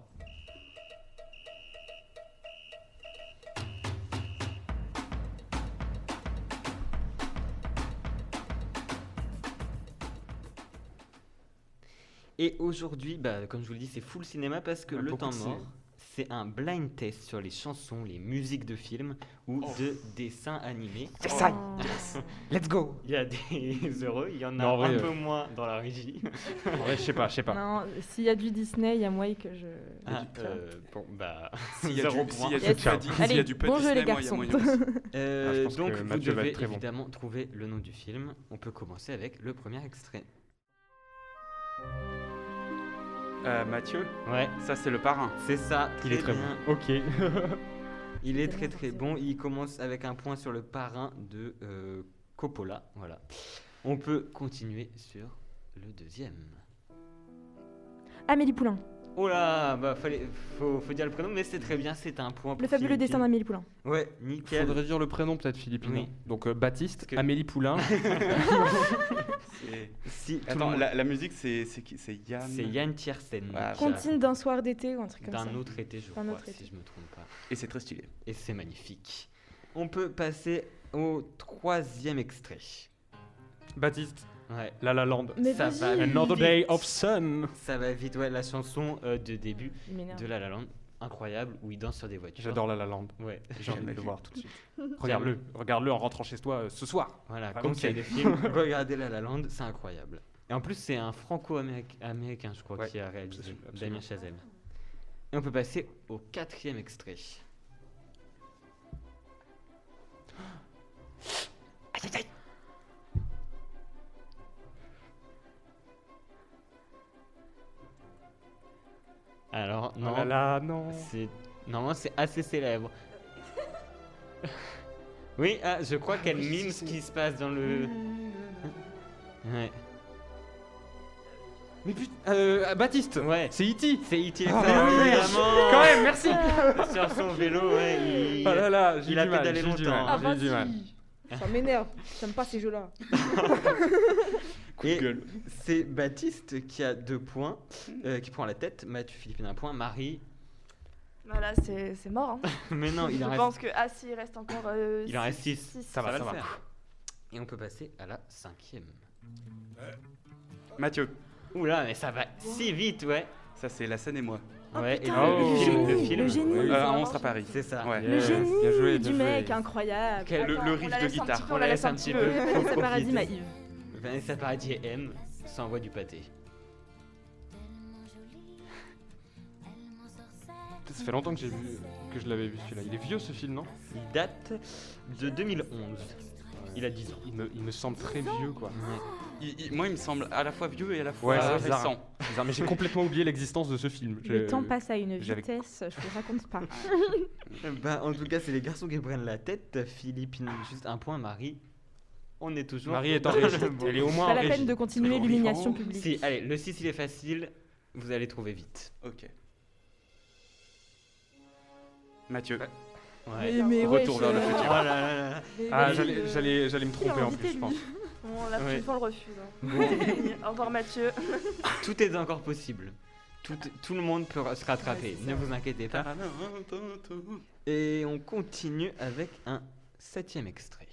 Speaker 2: Et aujourd'hui, comme je vous le dis, c'est full cinéma parce que Le
Speaker 3: Beaucoup
Speaker 2: Temps
Speaker 3: de
Speaker 2: Mort, c'est un blind test sur les chansons, les musiques de films ou de dessins animés.
Speaker 4: Oh.
Speaker 3: Let's go.
Speaker 2: Il y a des heureux, il y en a
Speaker 3: Non, en vrai,
Speaker 2: un peu moins dans la régie.
Speaker 3: En vrai, je sais pas.
Speaker 4: Non, s'il y a du Disney, il y a moi que je.
Speaker 2: Ah,
Speaker 4: Tiens.
Speaker 2: bon, bah,
Speaker 5: S'il y a
Speaker 2: zéro
Speaker 5: du,
Speaker 2: point.
Speaker 5: s'il y a
Speaker 4: Yes.
Speaker 5: du pas- s'il y a
Speaker 4: Allez,
Speaker 5: du pas
Speaker 4: bon jeu,
Speaker 5: Disney,
Speaker 4: les
Speaker 5: moi, il y a
Speaker 4: garçons.
Speaker 5: moyen aussi.
Speaker 3: je pense
Speaker 2: Donc
Speaker 3: que
Speaker 2: vous
Speaker 3: Mathieu va
Speaker 2: devez
Speaker 3: être très bon.
Speaker 2: évidemment trouver le nom du film. On peut commencer avec le premier extrait.
Speaker 5: Mathieu,
Speaker 2: Ouais,
Speaker 5: ça c'est le parrain.
Speaker 2: c'est ça.
Speaker 3: Il est très
Speaker 2: bien.
Speaker 3: bon. Ok.
Speaker 2: Il est
Speaker 4: C'est
Speaker 2: très
Speaker 4: bien
Speaker 2: très
Speaker 4: sorti.
Speaker 2: bon. Il commence avec un point sur le parrain de Coppola, voilà. On peut continuer sur le deuxième.
Speaker 4: Amélie Poulain.
Speaker 2: Oh là, bah faut dire le prénom, mais c'est très bien, c'est un point pour
Speaker 4: Le fabuleux
Speaker 2: Philippine.
Speaker 4: destin d'Amélie Poulain.
Speaker 2: Ouais, nickel.
Speaker 3: Faudrait dire le prénom peut-être, Philippine.
Speaker 2: Oui.
Speaker 3: Donc Baptiste,
Speaker 2: Parce que-
Speaker 3: Amélie Poulain.
Speaker 2: Si, tout
Speaker 5: Attends,
Speaker 2: le monde-
Speaker 5: la musique, c'est qui? C'est Yann.
Speaker 2: c'est Yann Tiersen.
Speaker 5: Ah,
Speaker 2: qui a-
Speaker 4: Comptine d'un soir d'été ou un truc comme ça.
Speaker 2: d'un autre été, je
Speaker 4: D'un
Speaker 2: crois,
Speaker 4: autre été.
Speaker 2: si je me trompe pas.
Speaker 5: Et c'est très stylé.
Speaker 2: Et c'est magnifique. On peut passer au troisième extrait.
Speaker 3: Baptiste,
Speaker 2: Ouais.
Speaker 3: La La Land.
Speaker 4: Mais
Speaker 2: Ça
Speaker 4: vas-y.
Speaker 2: va
Speaker 3: Another
Speaker 2: vite.
Speaker 3: Day of Sun.
Speaker 2: Ça va vite, ouais, la chanson de début
Speaker 4: Il m'énerve.
Speaker 2: de La La Land, incroyable, où il danse sur des voitures.
Speaker 3: J'adore La La Land.
Speaker 2: Ouais,
Speaker 3: J'ai envie de
Speaker 5: Jamais
Speaker 3: le
Speaker 5: vu.
Speaker 3: voir tout de suite. Regarde-le en rentrant chez toi ce soir.
Speaker 2: voilà,
Speaker 3: Vraiment
Speaker 2: conseil
Speaker 3: quel-
Speaker 2: de film, regardez La La Land, c'est incroyable. Et en plus, c'est un franco-américain, je crois,
Speaker 3: Ouais,
Speaker 2: qui a réalisé,
Speaker 3: absolument.
Speaker 2: Damien Chazelle. Et on peut passer au quatrième extrait. Alors, non,
Speaker 3: Oh là là, non.
Speaker 2: c'est normalement c'est assez célèbre. Oui, ah, je crois qu'elle
Speaker 3: oui,
Speaker 2: mime
Speaker 3: si,
Speaker 2: ce
Speaker 3: si.
Speaker 2: qui se passe dans le. Ouais.
Speaker 3: Mais putain, Baptiste,
Speaker 2: Ouais.
Speaker 3: c'est E.T.
Speaker 2: C'est E.T.
Speaker 3: Ah,
Speaker 2: Express,
Speaker 3: oui,
Speaker 2: évidemment.
Speaker 3: Quand même, merci.
Speaker 2: Sur son vélo, ouais, il.
Speaker 3: Oh là là, j'ai
Speaker 2: il a
Speaker 3: du mal,
Speaker 2: pédalé
Speaker 3: j'ai du
Speaker 2: longtemps.
Speaker 3: mal,
Speaker 4: Ah,
Speaker 3: j'ai du mal.
Speaker 4: vas-y. Ça m'énerve. J'aime pas ces jeux-là.
Speaker 5: Coup de
Speaker 2: Et
Speaker 5: gueule.
Speaker 2: c'est Baptiste qui a 2 points, qui prend la tête. Mathieu Philippine 1 point. Marie.
Speaker 6: Voilà, c'est mort. Hein.
Speaker 2: Mais non, il
Speaker 6: Je
Speaker 2: en reste.
Speaker 6: pense que si, il reste encore.
Speaker 2: Il en reste 6.
Speaker 3: Ça va,
Speaker 2: le
Speaker 3: ça va.
Speaker 2: faire. Et on peut passer à la 5e.
Speaker 5: Mathieu,
Speaker 2: Oula, mais ça va si vite, ouais.
Speaker 5: ça c'est La Scène et moi.
Speaker 2: Ouais,
Speaker 4: putain,
Speaker 3: le
Speaker 2: film,
Speaker 4: génie, le génie.
Speaker 3: Oui,
Speaker 5: Un monstre à Paris.
Speaker 2: C'est ça.
Speaker 5: Ouais.
Speaker 4: Le génie
Speaker 3: bien joué,
Speaker 4: du
Speaker 3: bien joué.
Speaker 4: mec, incroyable.
Speaker 2: Quel-
Speaker 5: Le
Speaker 6: Attends,
Speaker 5: riff
Speaker 6: on la
Speaker 5: de
Speaker 6: laisse un
Speaker 5: guitare.
Speaker 6: petit peu, on la laisse un petit peu.
Speaker 4: Vanessa Paradis
Speaker 2: profite.
Speaker 4: m'a Yves.
Speaker 2: Vanessa Paradis et M s'envoient du pâté.
Speaker 3: Ça fait longtemps que je l'avais vu celui-là. Il est vieux ce film, non?
Speaker 2: Il date de 2011. Il a 10 ans.
Speaker 3: Il me semble très vieux, quoi.
Speaker 5: Moi, il me semble à la fois vieux et à la fois
Speaker 3: Ouais, c'est bizarre.
Speaker 5: récent.
Speaker 3: Bizarre, mais j'ai complètement oublié l'existence de ce film.
Speaker 4: Le temps passe à une
Speaker 3: j'avais-
Speaker 4: vitesse, je vous raconte pas.
Speaker 2: Bah, en tout cas, c'est les garçons qui prennent la tête. Philippe, il a juste 1 point. Marie, on est toujours.
Speaker 3: Marie est en régie.
Speaker 2: Bon.
Speaker 3: Elle est au moins
Speaker 4: Pas
Speaker 3: en
Speaker 4: la peine
Speaker 3: régie.
Speaker 4: de continuer
Speaker 5: Toujours
Speaker 4: l'illumination
Speaker 5: vivant.
Speaker 4: publique.
Speaker 2: Si, allez, le 6 il est facile. Vous allez trouver vite.
Speaker 5: Ok. Mathieu,
Speaker 2: Ouais.
Speaker 4: Mais
Speaker 5: Retour vers le
Speaker 2: Oh
Speaker 5: futur.
Speaker 2: là là là.
Speaker 3: Ah,
Speaker 4: vas-y,
Speaker 3: j'allais me
Speaker 4: Qui l'a
Speaker 3: tromper en
Speaker 4: invité,
Speaker 3: plus, je
Speaker 4: lui
Speaker 3: pense.
Speaker 6: Bon, la
Speaker 2: Ouais.
Speaker 6: prochaine fois, on le refuse. Hein.
Speaker 2: Bon,
Speaker 6: Au revoir, Mathieu.
Speaker 2: tout est encore possible. Tout le monde peut se rattraper.
Speaker 4: Ouais, c'est
Speaker 2: ne
Speaker 4: ça.
Speaker 2: vous inquiétez pas. Et on continue avec un 7e extrait.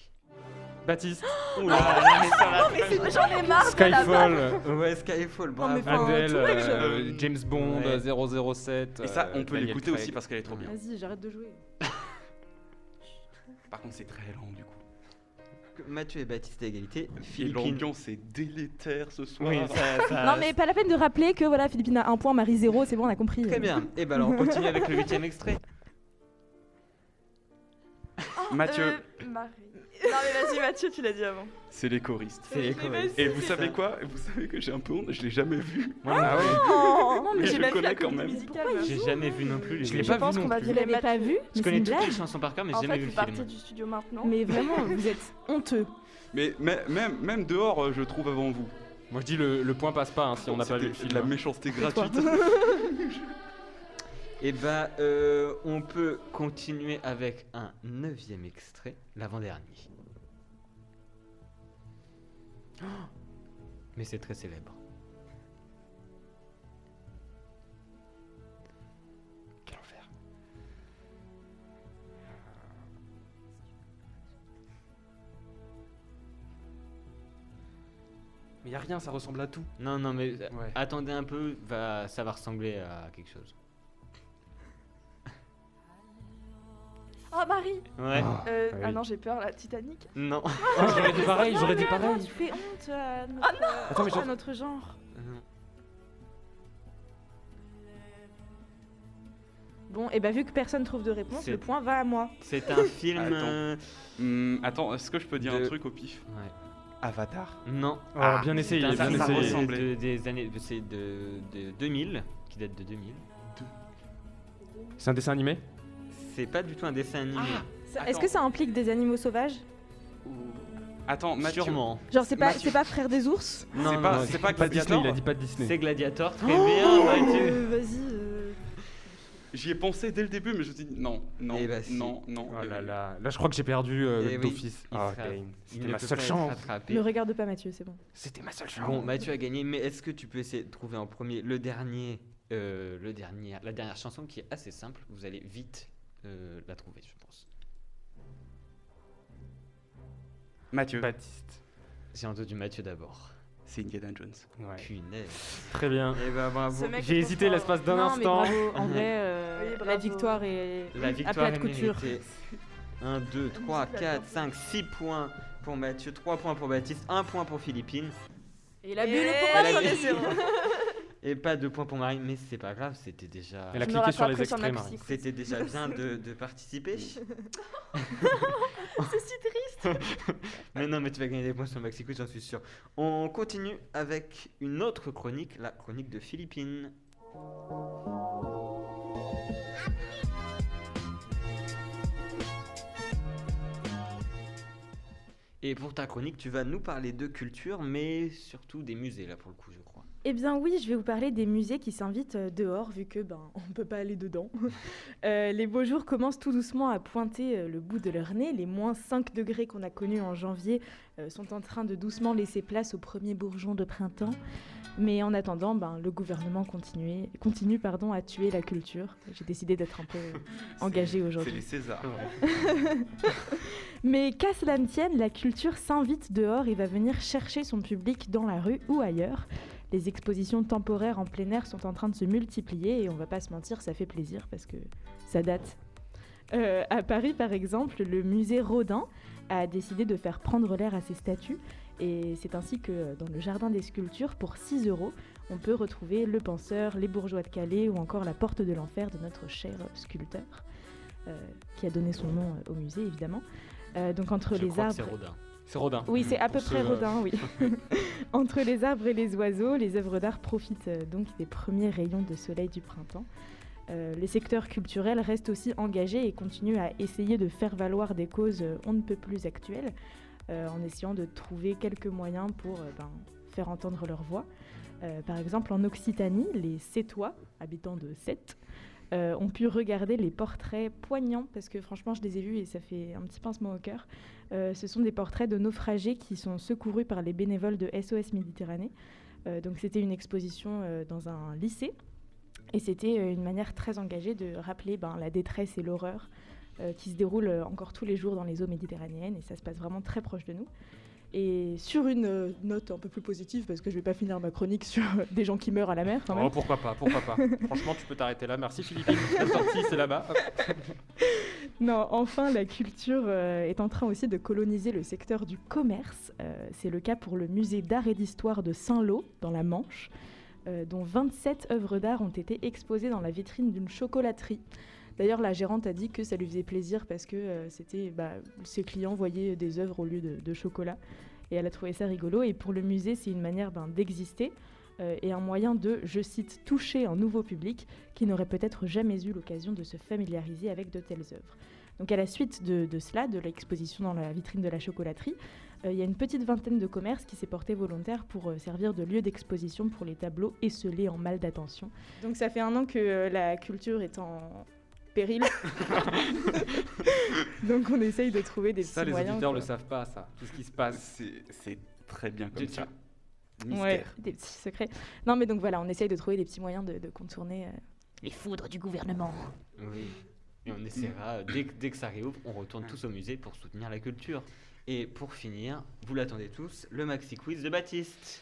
Speaker 3: Baptiste,
Speaker 2: Oula, là, on est sur la fin.
Speaker 6: J'en ai marre de la balle.
Speaker 3: Skyfall,
Speaker 2: Ouais, Skyfall,
Speaker 4: mais
Speaker 2: bravo.
Speaker 4: enfin,
Speaker 3: Adele,
Speaker 4: tout le monde,
Speaker 3: James Bond,
Speaker 2: Ouais.
Speaker 3: 007.
Speaker 5: Et ça, on peut
Speaker 3: Daniel
Speaker 5: l'écouter
Speaker 3: Craig.
Speaker 5: aussi parce qu'elle est trop bien.
Speaker 4: Vas-y, j'arrête de jouer.
Speaker 5: Par contre, c'est très lent du coup.
Speaker 2: Mathieu et Baptiste à égalité.
Speaker 5: Et
Speaker 2: Philippine.
Speaker 5: l'ambiance est délétère ce soir.
Speaker 2: Oui, ça.
Speaker 4: Non, mais pas la peine de rappeler que voilà, Philippine a 1 point, Marie 0, c'est bon, on a compris.
Speaker 2: Très bien. Et ben alors, on continue avec le 8e extrait.
Speaker 5: Mathieu,
Speaker 6: Marie. Non, mais vas-y, Mathieu, tu l'as dit avant.
Speaker 5: c'est les choristes.
Speaker 2: C'est les
Speaker 6: Mais
Speaker 2: choristes.
Speaker 5: Et vous
Speaker 2: c'est
Speaker 5: savez
Speaker 2: ça.
Speaker 5: quoi? Vous savez que j'ai un peu honte, je l'ai jamais vu.
Speaker 3: Ah ouais.
Speaker 6: Oh, non,
Speaker 5: Mais
Speaker 6: mais
Speaker 5: je
Speaker 6: j'ai pas vu
Speaker 5: connais
Speaker 6: la
Speaker 5: quand
Speaker 6: comédie
Speaker 5: même.
Speaker 6: musicale.
Speaker 4: Pourquoi
Speaker 2: J'ai jamais vu non plus. les
Speaker 3: Je l'ai
Speaker 2: gars.
Speaker 3: pas
Speaker 6: Je pense
Speaker 3: vu
Speaker 6: qu'on
Speaker 3: non
Speaker 6: va
Speaker 3: plus.
Speaker 4: Vous
Speaker 6: virer
Speaker 4: l'avez pas
Speaker 6: Mathieu.
Speaker 4: vu?
Speaker 2: Je
Speaker 4: Mais c'est
Speaker 2: connais
Speaker 4: une
Speaker 2: toutes les
Speaker 4: blague.
Speaker 2: chansons par cœur, mais
Speaker 6: En
Speaker 2: j'ai jamais
Speaker 6: fait,
Speaker 2: vu
Speaker 6: vous
Speaker 2: le
Speaker 6: partez
Speaker 2: film.
Speaker 6: du studio maintenant.
Speaker 4: Mais vraiment, vous êtes honteux.
Speaker 5: Mais même dehors, je trouve avant vous.
Speaker 3: Moi je dis le point passe pas hein, si on n'a pas vu le
Speaker 5: C'était
Speaker 3: film.
Speaker 5: de la
Speaker 3: hein.
Speaker 5: méchanceté
Speaker 4: toi.
Speaker 5: gratuite.
Speaker 2: Et bah, on peut continuer avec un 9e extrait, l'avant-dernier. Oh, mais c'est très célèbre.
Speaker 3: Quel enfer. Mais y a rien, ça ressemble à tout.
Speaker 2: Non, non, mais
Speaker 3: Ouais.
Speaker 2: attendez un peu, ça va ressembler à quelque chose.
Speaker 6: Oh, Marie.
Speaker 2: Ouais.
Speaker 3: Ah oui.
Speaker 6: Non, j'ai peur, la Titanic.
Speaker 2: Non.
Speaker 3: J'aurais dit pareil, j'aurais dit pareil.
Speaker 4: Tu fais honte à notre,
Speaker 3: Attends, mais
Speaker 4: à notre genre.
Speaker 2: Non.
Speaker 4: Bon, et bah vu que personne trouve de réponse,
Speaker 2: C'est-
Speaker 4: le point va à moi.
Speaker 2: C'est un film.
Speaker 5: Attends. Attends, est-ce que je peux dire
Speaker 2: De-
Speaker 5: un truc au pif?
Speaker 2: Ouais.
Speaker 5: Avatar.
Speaker 2: Non.
Speaker 3: Oh, bien essayé,
Speaker 2: C'est un
Speaker 3: bien
Speaker 2: film
Speaker 5: ça
Speaker 3: essayé.
Speaker 5: ressemble.
Speaker 2: des années. C'est de 2000, qui date de 2000.
Speaker 3: C'est un dessin animé?
Speaker 2: C'est pas du tout un dessin animé.
Speaker 4: Est-ce
Speaker 5: Attends.
Speaker 4: que ça implique des animaux sauvages?
Speaker 5: Attends, Mathieu.
Speaker 2: Sûrement.
Speaker 4: Genre, c'est pas,
Speaker 5: Mathieu.
Speaker 4: c'est pas Frère des ours?
Speaker 2: Non, non,
Speaker 5: pas-
Speaker 2: non,
Speaker 5: c'est pas
Speaker 3: Pas
Speaker 5: Gladiator.
Speaker 3: Disney, il a dit pas Disney.
Speaker 2: c'est Gladiator. Très bien, Mathieu.
Speaker 4: Vas-y.
Speaker 5: J'y ai pensé dès le début, mais je me suis dit non, non,
Speaker 2: Eh bah, si.
Speaker 5: non, non.
Speaker 3: Oh là là, là je crois que j'ai perdu
Speaker 2: Eh oui,
Speaker 3: d'office.
Speaker 2: il
Speaker 3: Ah,
Speaker 2: sera-
Speaker 3: ok.
Speaker 2: Il
Speaker 3: C'était
Speaker 2: ne
Speaker 3: ma
Speaker 2: peut
Speaker 3: seule
Speaker 2: pas être
Speaker 3: chance.
Speaker 2: rattrapé.
Speaker 4: Ne regarde pas Mathieu, c'est bon.
Speaker 3: C'était ma seule chance.
Speaker 2: Bon, Mathieu a gagné, mais est-ce que tu peux essayer de trouver en premier la dernière chanson qui est assez simple. Vous allez vite la trouver, je pense.
Speaker 5: Mathieu,
Speaker 3: Baptiste.
Speaker 2: J'ai entendu Mathieu d'abord.
Speaker 5: c'est Indiana Jones.
Speaker 3: Ouais.
Speaker 2: Punaise.
Speaker 3: Très bien.
Speaker 2: Eh ben bravo.
Speaker 6: Ce mec
Speaker 3: J'ai
Speaker 6: est
Speaker 3: hésité
Speaker 6: trop
Speaker 3: l'espace d'un
Speaker 4: Non, mais
Speaker 3: instant.
Speaker 4: bravo. En vrai,
Speaker 6: Oui,
Speaker 4: la
Speaker 6: bravo.
Speaker 4: victoire est
Speaker 2: La
Speaker 4: à
Speaker 2: victoire
Speaker 4: plat
Speaker 2: est
Speaker 4: de couture.
Speaker 2: méritée. 1, 2, 3, 4, 5, 6 points pour Mathieu, 3 points pour Baptiste, 1 point pour Philippine.
Speaker 4: Et la
Speaker 6: Et
Speaker 4: bulle pour
Speaker 2: Elle a
Speaker 4: Marie.
Speaker 2: gagné. Et pas de points pour Marie, mais c'est pas grave, c'était déjà...
Speaker 3: Elle a
Speaker 6: Je me
Speaker 3: cliqué sur les
Speaker 6: rattraperai sur
Speaker 3: extraits,
Speaker 6: ma
Speaker 3: Marie.
Speaker 6: psy.
Speaker 2: C'était déjà bien de participer.
Speaker 6: C'est si triste.
Speaker 2: Mais non, mais tu vas gagner des points sur le Maxi Quiz, j'en suis sûr. On continue avec une autre chronique, la chronique de Philippine. Et pour ta chronique, tu vas nous parler de culture, mais surtout des musées, là, pour le coup, je crois.
Speaker 4: Eh bien oui, je vais vous parler des musées qui s'invitent dehors, vu que on ne peut pas aller dedans. Les beaux jours commencent tout doucement à pointer le bout de leur nez. Les moins 5 degrés qu'on a connus en janvier sont en train de doucement laisser place aux premiers bourgeons de printemps. Mais en attendant, le gouvernement continue à tuer la culture. J'ai décidé d'être un peu engagée
Speaker 5: C'est
Speaker 4: aujourd'hui.
Speaker 5: les Césars.
Speaker 4: Mais qu'à cela ne tienne, la culture s'invite dehors et va venir chercher son public dans la rue ou ailleurs. Les expositions temporaires en plein air sont en train de se multiplier et on va pas se mentir, ça fait plaisir parce que ça date. À Paris, par exemple, le musée Rodin a décidé de faire prendre l'air à ses statues et c'est ainsi que dans le jardin des sculptures, pour 6 €, on peut retrouver le penseur, les bourgeois de Calais ou encore la porte de l'enfer de notre cher sculpteur qui a donné son nom au musée évidemment. Donc entre
Speaker 2: Je
Speaker 4: les
Speaker 2: crois que
Speaker 4: arbres...
Speaker 2: c'est Rodin.
Speaker 3: C'est Rodin.
Speaker 4: Oui, c'est à peu
Speaker 3: Pour
Speaker 4: près
Speaker 3: ceux,
Speaker 4: Rodin, oui. Entre les arbres et les oiseaux, les œuvres d'art profitent donc des premiers rayons de soleil du printemps. Les secteurs culturels restent aussi engagés et continuent à essayer de faire valoir des causes on ne peut plus actuelles, en essayant de trouver quelques moyens pour faire entendre leur voix. Par exemple, en Occitanie, les Sétois, habitants de Sète, ont pu regarder les portraits poignants, parce que franchement je les ai vus et ça fait un petit pincement au cœur. Ce sont des portraits de naufragés qui sont secourus par les bénévoles de SOS Méditerranée. Donc c'était une exposition dans un lycée et c'était une manière très engagée de rappeler la détresse et l'horreur qui se déroulent encore tous les jours dans les eaux méditerranéennes et ça se passe vraiment très proche de nous. Et sur une note un peu plus positive, parce que je vais pas finir ma chronique sur des gens qui meurent à la mer quand même.
Speaker 3: Oh, pourquoi pas. Franchement, tu peux t'arrêter là. Merci Philippine. La sortie, c'est là-bas. Hop.
Speaker 4: Non, enfin, la culture est en train aussi de coloniser le secteur du commerce. C'est le cas pour le musée d'art et d'histoire de Saint-Lô, dans la Manche, dont 27 œuvres d'art ont été exposées dans la vitrine d'une chocolaterie. D'ailleurs, la gérante a dit que ça lui faisait plaisir parce que ses clients voyaient des œuvres au lieu de chocolat. Et elle a trouvé ça rigolo. Et pour le musée, c'est une manière d'exister et un moyen de, je cite, toucher un nouveau public qui n'aurait peut-être jamais eu l'occasion de se familiariser avec de telles œuvres. Donc à la suite de cela, de l'exposition dans la vitrine de la chocolaterie, il y a une petite vingtaine de commerces qui s'est porté volontaire pour servir de lieu d'exposition pour les tableaux esselés en mal d'attention. Donc ça fait 1 an que la culture est en péril. Donc on essaye de trouver des
Speaker 3: Ça,
Speaker 4: petits
Speaker 3: les
Speaker 4: moyens.
Speaker 3: auditeurs
Speaker 4: quoi.
Speaker 3: le savent pas, ça. Tout ce qui se passe.
Speaker 5: C'est très bien comme
Speaker 2: Tu-
Speaker 5: ça.
Speaker 4: Ouais,
Speaker 5: Mystère.
Speaker 4: des petits secrets. Non mais donc voilà, on essaye de trouver des petits moyens de contourner les foudres du gouvernement.
Speaker 2: Oui. Et on essaiera, dès que ça réouvre, on retourne tous au musée pour soutenir la culture. Et pour finir, vous l'attendez tous, le Maxi Quiz de Baptiste.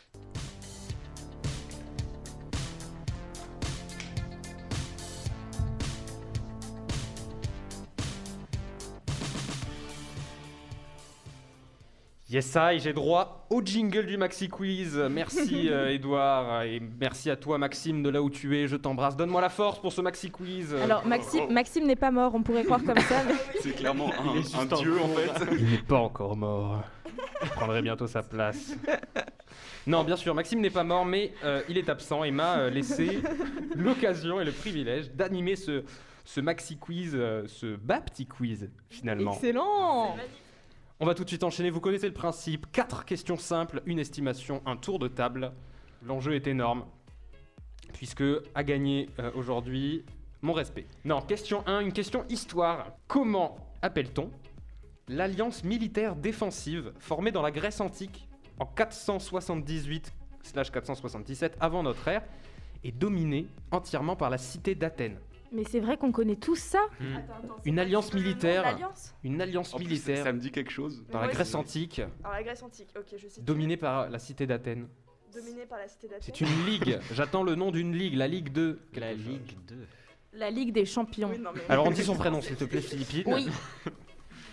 Speaker 3: Yes, j'ai droit au jingle du Maxi Quiz. Merci Edouard et merci à toi Maxime de là où tu es. Je t'embrasse. Donne-moi la force pour ce Maxi Quiz.
Speaker 4: Alors Maxime n'est pas mort, on pourrait croire comme ça. Mais...
Speaker 5: C'est clairement
Speaker 2: Il est juste
Speaker 5: un
Speaker 2: en
Speaker 5: dieu en
Speaker 2: cours.
Speaker 5: fait.
Speaker 3: Il n'est pas encore mort. Je prendrai bientôt sa place. Non, bien sûr, Maxime n'est pas mort, mais il est absent et m'a laissé l'occasion et le privilège d'animer ce Maxi Quiz, ce Bapti Quiz finalement.
Speaker 4: Excellent.
Speaker 3: On va tout de suite enchaîner, vous connaissez le principe. 4 questions simples, une estimation, un tour de table. L'enjeu est énorme, puisque à gagner aujourd'hui, mon respect. Non, question 1, une question histoire. Comment appelle-t-on l'alliance militaire défensive formée dans la Grèce antique en 478/477 avant notre ère et dominée entièrement par la cité d'Athènes?
Speaker 4: Mais c'est vrai qu'on connaît tous ça.
Speaker 3: Une alliance militaire.
Speaker 6: L'alliance
Speaker 3: Une alliance
Speaker 5: En plus,
Speaker 3: militaire
Speaker 5: ça me dit quelque chose.
Speaker 3: dans la
Speaker 6: Ouais,
Speaker 3: Grèce
Speaker 6: c'est-
Speaker 3: antique,
Speaker 6: Alors la Grèce antique, ok, je sais.
Speaker 3: dominée par la cité d'Athènes.
Speaker 6: Dominée par la cité d'Athènes.
Speaker 3: C'est une ligue. J'attends le nom d'une ligue, la Ligue 2.
Speaker 2: La Ligue 2.
Speaker 4: La Ligue des Champions.
Speaker 6: Oui, non, mais...
Speaker 3: Alors on dit son prénom, s'il te plaît, Philippine.
Speaker 4: Oui.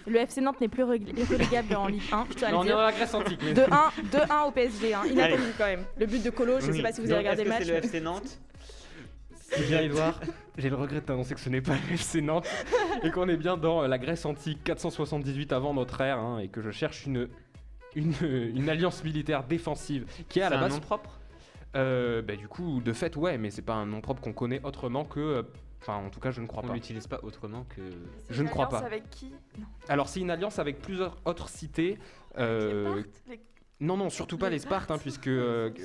Speaker 4: Le FC Nantes n'est plus relégable en Ligue 1, je tiens à
Speaker 3: Non,
Speaker 4: le
Speaker 3: on est dans
Speaker 4: dire.
Speaker 3: la Grèce antique. mais-
Speaker 4: 2-1 au PSG, hein. Inattendu quand même. Le but de Colo, je sais pas si vous avez regardé le match.
Speaker 2: Est-ce que c'est le FC Nantes?
Speaker 3: Eh bien, Edouard, j'ai le regret de t'annoncer que ce n'est pas le FC Nantes et qu'on est bien dans la Grèce antique 478 avant notre ère hein, et que je cherche une alliance militaire défensive qui est à
Speaker 2: C'est
Speaker 3: la
Speaker 2: un
Speaker 3: base.
Speaker 2: nom propre?
Speaker 3: Du coup, de fait, ouais, mais c'est pas un nom propre qu'on connaît autrement que. Enfin, en tout cas, je ne crois
Speaker 2: On
Speaker 3: pas.
Speaker 2: l'utilise pas autrement que.
Speaker 6: C'est
Speaker 3: je
Speaker 6: une
Speaker 3: ne crois
Speaker 6: alliance
Speaker 3: pas.
Speaker 6: Avec qui? Non.
Speaker 3: Alors, c'est une alliance avec plusieurs autres cités.
Speaker 6: Les Parthes, les-
Speaker 3: Non, surtout pas
Speaker 6: Les
Speaker 3: les Spartes, hein, puisque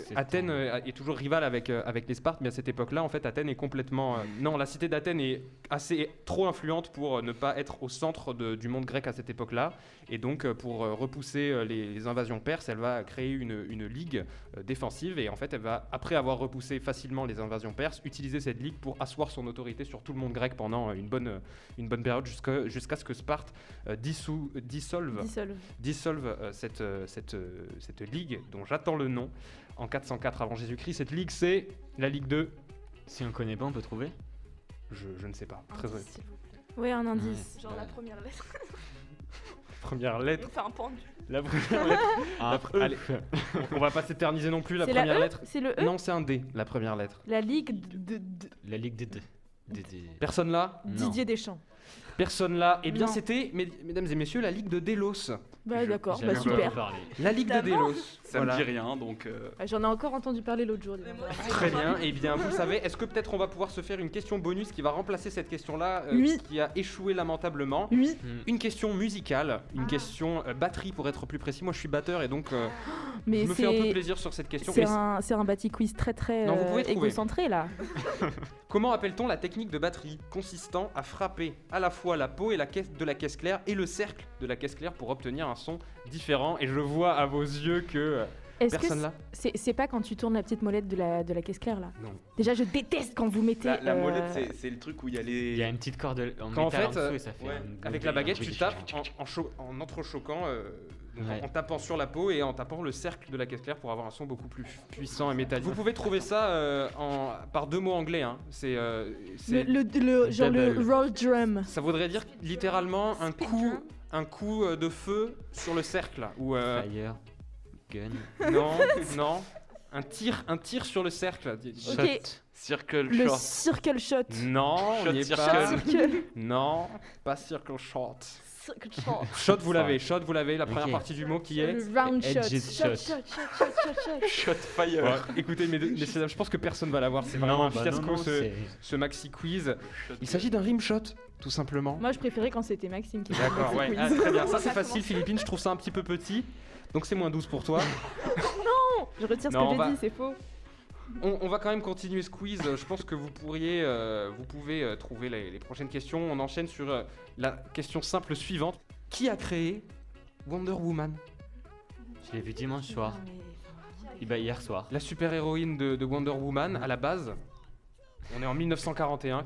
Speaker 2: C'est
Speaker 3: Athènes
Speaker 2: un-
Speaker 3: est toujours rivale avec les Spartes, mais à cette époque-là, en fait, Athènes est complètement... Non, la cité d'Athènes est trop influente pour ne pas être au centre du monde grec à cette époque-là, et donc pour repousser les invasions perses, elle va créer une ligue défensive, et en fait, elle va, après avoir repoussé facilement les invasions perses, utiliser cette ligue pour asseoir son autorité sur tout le monde grec pendant une bonne période, jusqu'à ce que Sparte dissolve cette ligue dont j'attends le nom en 404 avant Jésus-Christ. Cette ligue, c'est la Ligue 2.
Speaker 2: Si on connaît pas, on peut trouver.
Speaker 3: Je ne sais pas.
Speaker 6: Un
Speaker 3: Très
Speaker 6: indice,
Speaker 3: honnête.
Speaker 6: s'il vous plaît.
Speaker 4: Ouais, un indice.
Speaker 6: Genre la première lettre.
Speaker 3: Première
Speaker 6: Il
Speaker 3: lettre.
Speaker 6: nous fait un pendu.
Speaker 3: La première lettre.
Speaker 2: Ah,
Speaker 3: Allez, on va pas s'éterniser non plus. La
Speaker 4: C'est
Speaker 3: première
Speaker 4: la E
Speaker 3: lettre.
Speaker 4: C'est le E
Speaker 3: Non, c'est un D. La première lettre.
Speaker 4: La Ligue de
Speaker 2: La Ligue des deux.
Speaker 3: Personne là.
Speaker 2: Non.
Speaker 4: Didier Deschamps.
Speaker 3: Personne là. Eh bien,
Speaker 4: Non.
Speaker 3: c'était, mesdames et messieurs, la Ligue de Delos.
Speaker 4: Bah d'accord,
Speaker 2: J'avais
Speaker 4: bah
Speaker 2: entendu
Speaker 4: super.
Speaker 2: parler.
Speaker 3: La Ligue de
Speaker 6: Évidemment.
Speaker 3: Delos.
Speaker 5: Ça
Speaker 3: Voilà.
Speaker 5: me dit rien, donc.
Speaker 4: J'en ai encore entendu parler l'autre jour. dis
Speaker 6: Mais
Speaker 4: donc.
Speaker 6: moi,
Speaker 3: Très bien, et bien vous le savez, est-ce que peut-être on va pouvoir se faire une question bonus qui va remplacer cette question-là
Speaker 4: Oui.
Speaker 3: qui a échoué lamentablement.
Speaker 4: Oui.
Speaker 3: Une question musicale, une question batterie pour être plus précis. Moi je suis batteur et donc
Speaker 4: Mais
Speaker 3: je me fais un peu
Speaker 4: c'est
Speaker 3: plaisir sur cette question.
Speaker 4: c'est
Speaker 3: Et
Speaker 4: un bâti quiz très très
Speaker 3: Non, vous pouvez trouver.
Speaker 4: égocentré là.
Speaker 3: comment appelle-t-on la technique de batterie consistant à frapper à la fois la peau et la caisse de la caisse claire et le cercle de la caisse claire pour obtenir un son différent? Et je vois à vos yeux que
Speaker 4: Est-ce que
Speaker 3: personne là.
Speaker 4: c'est pas quand tu tournes la petite molette de la caisse claire là?
Speaker 3: Non.
Speaker 4: Déjà je déteste quand vous mettez
Speaker 5: La molette, c'est le truc où il y a
Speaker 2: Il y a
Speaker 5: les.
Speaker 2: une petite corde en
Speaker 3: Quand en
Speaker 2: métal en
Speaker 3: fait,
Speaker 2: dessous et ça fait
Speaker 5: ouais,
Speaker 2: un
Speaker 3: Avec
Speaker 2: bruit-
Speaker 3: la baguette,
Speaker 2: un bruit
Speaker 3: tu
Speaker 2: de
Speaker 3: tapes
Speaker 2: chic.
Speaker 3: en entrechoquant, donc
Speaker 2: Ouais.
Speaker 3: en tapant sur la peau et en tapant le cercle de la caisse claire pour avoir un son beaucoup plus puissant et métallique. Vous pouvez trouver ça par deux mots anglais. Hein.
Speaker 4: genre le
Speaker 2: Double.
Speaker 4: roll drum.
Speaker 3: Ça voudrait dire littéralement
Speaker 6: Speed drum.
Speaker 3: un coup de feu sur le cercle. Ou
Speaker 2: Fire, gun,
Speaker 3: non, un tir sur le cercle.
Speaker 4: Ok.
Speaker 5: Circle
Speaker 4: Le
Speaker 5: short.
Speaker 4: circle shot.
Speaker 3: Non, on
Speaker 5: Shot
Speaker 3: n'y est
Speaker 5: circle.
Speaker 3: pas.
Speaker 4: Circle.
Speaker 3: Non, pas circle shot.
Speaker 6: Circle short.
Speaker 3: Shot, vous l'avez. La première
Speaker 2: Ok.
Speaker 3: partie du mot qui est.
Speaker 4: Le round shot.
Speaker 2: Edges
Speaker 4: Shot,
Speaker 2: shot.
Speaker 4: shot, shot, shot, shot, shot.
Speaker 5: Shot fire.
Speaker 3: Ouais, écoutez, messieurs, dames, je pense que personne va l'avoir. C'est vraiment un
Speaker 2: bah
Speaker 3: fiasco
Speaker 2: non,
Speaker 3: ce maxi quiz.
Speaker 5: Shot
Speaker 3: Il s'agit d'un rim shot, tout simplement.
Speaker 4: Moi je préférais quand c'était Maxime qui
Speaker 3: D'accord,
Speaker 4: faisait
Speaker 3: ouais.
Speaker 4: le
Speaker 3: Ah,
Speaker 4: quiz.
Speaker 3: très bien. Ça, c'est facile, Philippine. Je trouve ça un petit peu petit. Donc, c'est moins 12 pour toi.
Speaker 4: Je retire ce
Speaker 3: Non,
Speaker 4: que
Speaker 3: on va-
Speaker 4: j'ai dit, c'est faux.
Speaker 3: On va quand même continuer ce quiz. Je pense que vous pouvez trouver les prochaines questions. On enchaîne sur la question simple suivante. Qui a créé Wonder Woman,
Speaker 2: Je l'ai vu dimanche soir. Et bah hier soir.
Speaker 3: la super-héroïne de Wonder Woman à la base? On est en 1941.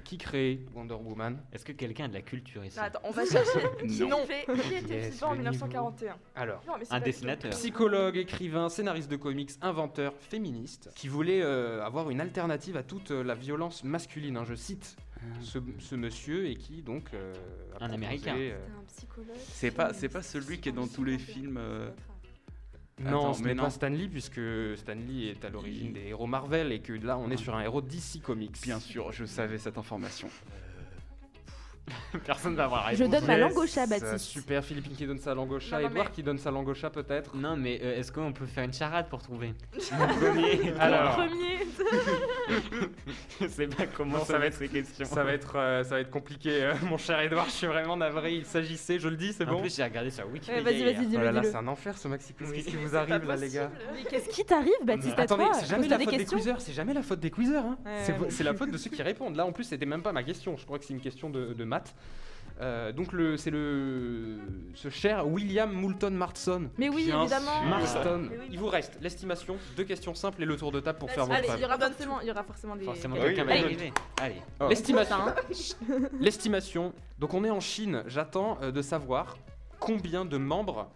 Speaker 3: Qui crée Wonder Woman?
Speaker 2: Est-ce que quelqu'un a de la culture ici?
Speaker 6: Non, attends, on va chercher. Qui
Speaker 5: Non.
Speaker 6: qui était
Speaker 3: Yes,
Speaker 6: vivant en
Speaker 3: le niveau.
Speaker 6: 1941?
Speaker 3: Alors,
Speaker 6: Non, mais c'est
Speaker 2: Un
Speaker 6: pas
Speaker 2: dessinateur.
Speaker 3: psychologue, écrivain, scénariste de comics, inventeur, féministe, qui voulait avoir une alternative à toute la violence masculine. Hein, je cite ce monsieur et qui donc a
Speaker 2: Un
Speaker 3: proposé,
Speaker 2: Américain.
Speaker 6: C'était un psychologue.
Speaker 5: C'est pas celui qui est dans tous les films.
Speaker 3: Non,
Speaker 5: Attends,
Speaker 3: ce
Speaker 5: mais
Speaker 3: n'est
Speaker 5: non.
Speaker 3: pas Stan Lee, puisque Stan Lee est à l'origine des héros Marvel et que là on est sur un héros DC Comics.
Speaker 5: Bien sûr, je savais cette information.
Speaker 2: Personne va avoir la
Speaker 4: Je
Speaker 2: réponse.
Speaker 4: donne ma langue au chat, Baptiste.
Speaker 3: Super, Philippine qui donne sa langue au chat,
Speaker 6: Non, non,
Speaker 3: Edouard
Speaker 6: mais-
Speaker 3: qui donne sa langue au chat peut-être.
Speaker 2: Non, mais est-ce qu'on peut faire une charade pour trouver mon premier?
Speaker 3: Alors,
Speaker 6: Premier.
Speaker 2: Je sais pas comment
Speaker 3: Non,
Speaker 2: ça va être ces questions.
Speaker 3: ça va être compliqué, mon cher Edouard, je suis vraiment navré. Il s'agissait, je le dis, c'est
Speaker 2: En
Speaker 3: bon.
Speaker 2: plus, j'ai regardé sur Wikipédia.
Speaker 6: Vas-y,
Speaker 2: hier.
Speaker 6: vas-y,
Speaker 3: Oh
Speaker 6: dis-le,
Speaker 3: là là,
Speaker 6: dis-le.
Speaker 3: c'est un enfer ce Maxi Quiz.
Speaker 2: Oui.
Speaker 3: Qu'est-ce qui vous
Speaker 6: C'est pas
Speaker 3: arrive là, les gars?
Speaker 6: possible.
Speaker 4: Mais qu'est-ce qui t'arrive, Baptiste, à
Speaker 3: Attendez,
Speaker 4: toi
Speaker 3: c'est jamais
Speaker 4: Pose-toi
Speaker 3: la
Speaker 4: des
Speaker 3: faute des
Speaker 4: questions.
Speaker 3: quizers, c'est jamais la faute des quizers. Hein.
Speaker 6: Ouais,
Speaker 3: C'est
Speaker 6: non
Speaker 3: c'est la faute de ceux qui répondent. Là, en plus, c'était même pas ma question. Je crois que c'est une question de maths. Donc c'est ce cher William Moulton Marston.
Speaker 6: Mais oui,
Speaker 2: Bien
Speaker 6: évidemment.
Speaker 2: sûr.
Speaker 3: Marston.
Speaker 6: Mais oui.
Speaker 3: Il vous reste l'estimation, 2 questions simples et le tour de table pour faire votre
Speaker 6: Allez,
Speaker 3: table.
Speaker 6: il y aura forcément des.
Speaker 2: Forcément,
Speaker 5: Oui,
Speaker 2: quelqu'un va y
Speaker 5: oui.
Speaker 2: arriver. Allez.
Speaker 3: Oh. L'estimation.
Speaker 6: Hein.
Speaker 3: L'estimation. Donc on est en Chine. J'attends de savoir combien de membres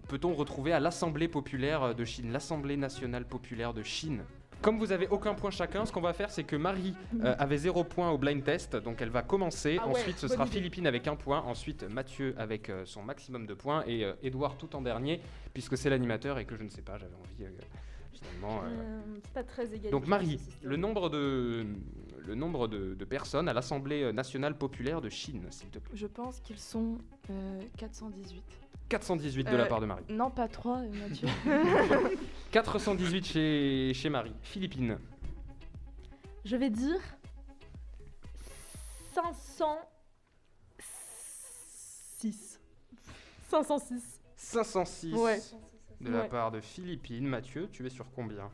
Speaker 3: peut-on retrouver à l'Assemblée populaire de Chine, l'Assemblée nationale populaire de Chine. Comme vous avez aucun point chacun, ce qu'on va faire, c'est que Marie avait 0 point au blind test, donc elle va commencer.
Speaker 6: Ah ouais,
Speaker 3: Ensuite, ce
Speaker 6: bonne
Speaker 3: sera
Speaker 6: idée.
Speaker 3: Philippine avec 1 point. Ensuite, Mathieu avec son maximum de points et Edouard tout en dernier, puisque c'est l'animateur et que je ne sais pas, j'avais envie finalement.
Speaker 6: C'est pas très égal.
Speaker 3: Donc Marie, le nombre de personnes à l'Assemblée nationale populaire de Chine, s'il te plaît.
Speaker 6: Je pense qu'ils sont 418.
Speaker 3: 418 de la part de Marie.
Speaker 6: Non, pas 3, Mathieu.
Speaker 3: 418 chez Marie. Philippine.
Speaker 4: Je vais dire 506. 506.
Speaker 3: 506
Speaker 6: Ouais.
Speaker 3: de la
Speaker 6: Ouais.
Speaker 3: part de Philippine. Mathieu, tu es sur combien?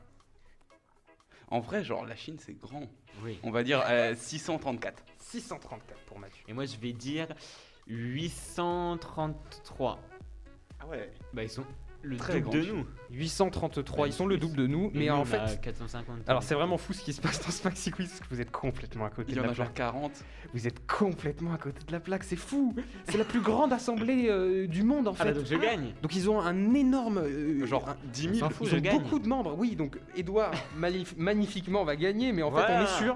Speaker 5: En vrai, genre, la Chine, c'est grand.
Speaker 2: Oui.
Speaker 5: On va dire 634.
Speaker 3: 634 pour Mathieu.
Speaker 2: Et moi, je vais dire 833.
Speaker 5: Ah ouais.
Speaker 2: Bah, ils sont le
Speaker 5: Très
Speaker 2: double de
Speaker 5: grand.
Speaker 2: nous.
Speaker 3: 833, ils sont le double de nous, mais
Speaker 2: Et nous,
Speaker 3: en
Speaker 2: on
Speaker 3: fait...
Speaker 2: a 450.
Speaker 3: Alors c'est vraiment fou ce qui se passe dans ce maxi quiz, parce que vous êtes complètement à côté
Speaker 5: Il y
Speaker 3: de
Speaker 5: en
Speaker 3: la
Speaker 5: a genre
Speaker 3: plaque.
Speaker 5: 40.
Speaker 3: Vous êtes complètement à côté de la plaque, c'est fou. C'est la plus grande assemblée du monde en
Speaker 2: Ah,
Speaker 3: fait.
Speaker 2: bah, donc je gagne.
Speaker 3: Donc ils ont un énorme...
Speaker 5: Genre
Speaker 3: un-
Speaker 5: 10
Speaker 2: on
Speaker 5: 000.
Speaker 2: s'en fout.
Speaker 3: Ils
Speaker 2: je
Speaker 3: ont
Speaker 2: gagne.
Speaker 3: beaucoup de membres, oui, donc Edouard magnifiquement va gagner, mais en fait on
Speaker 2: Voilà.
Speaker 3: est sur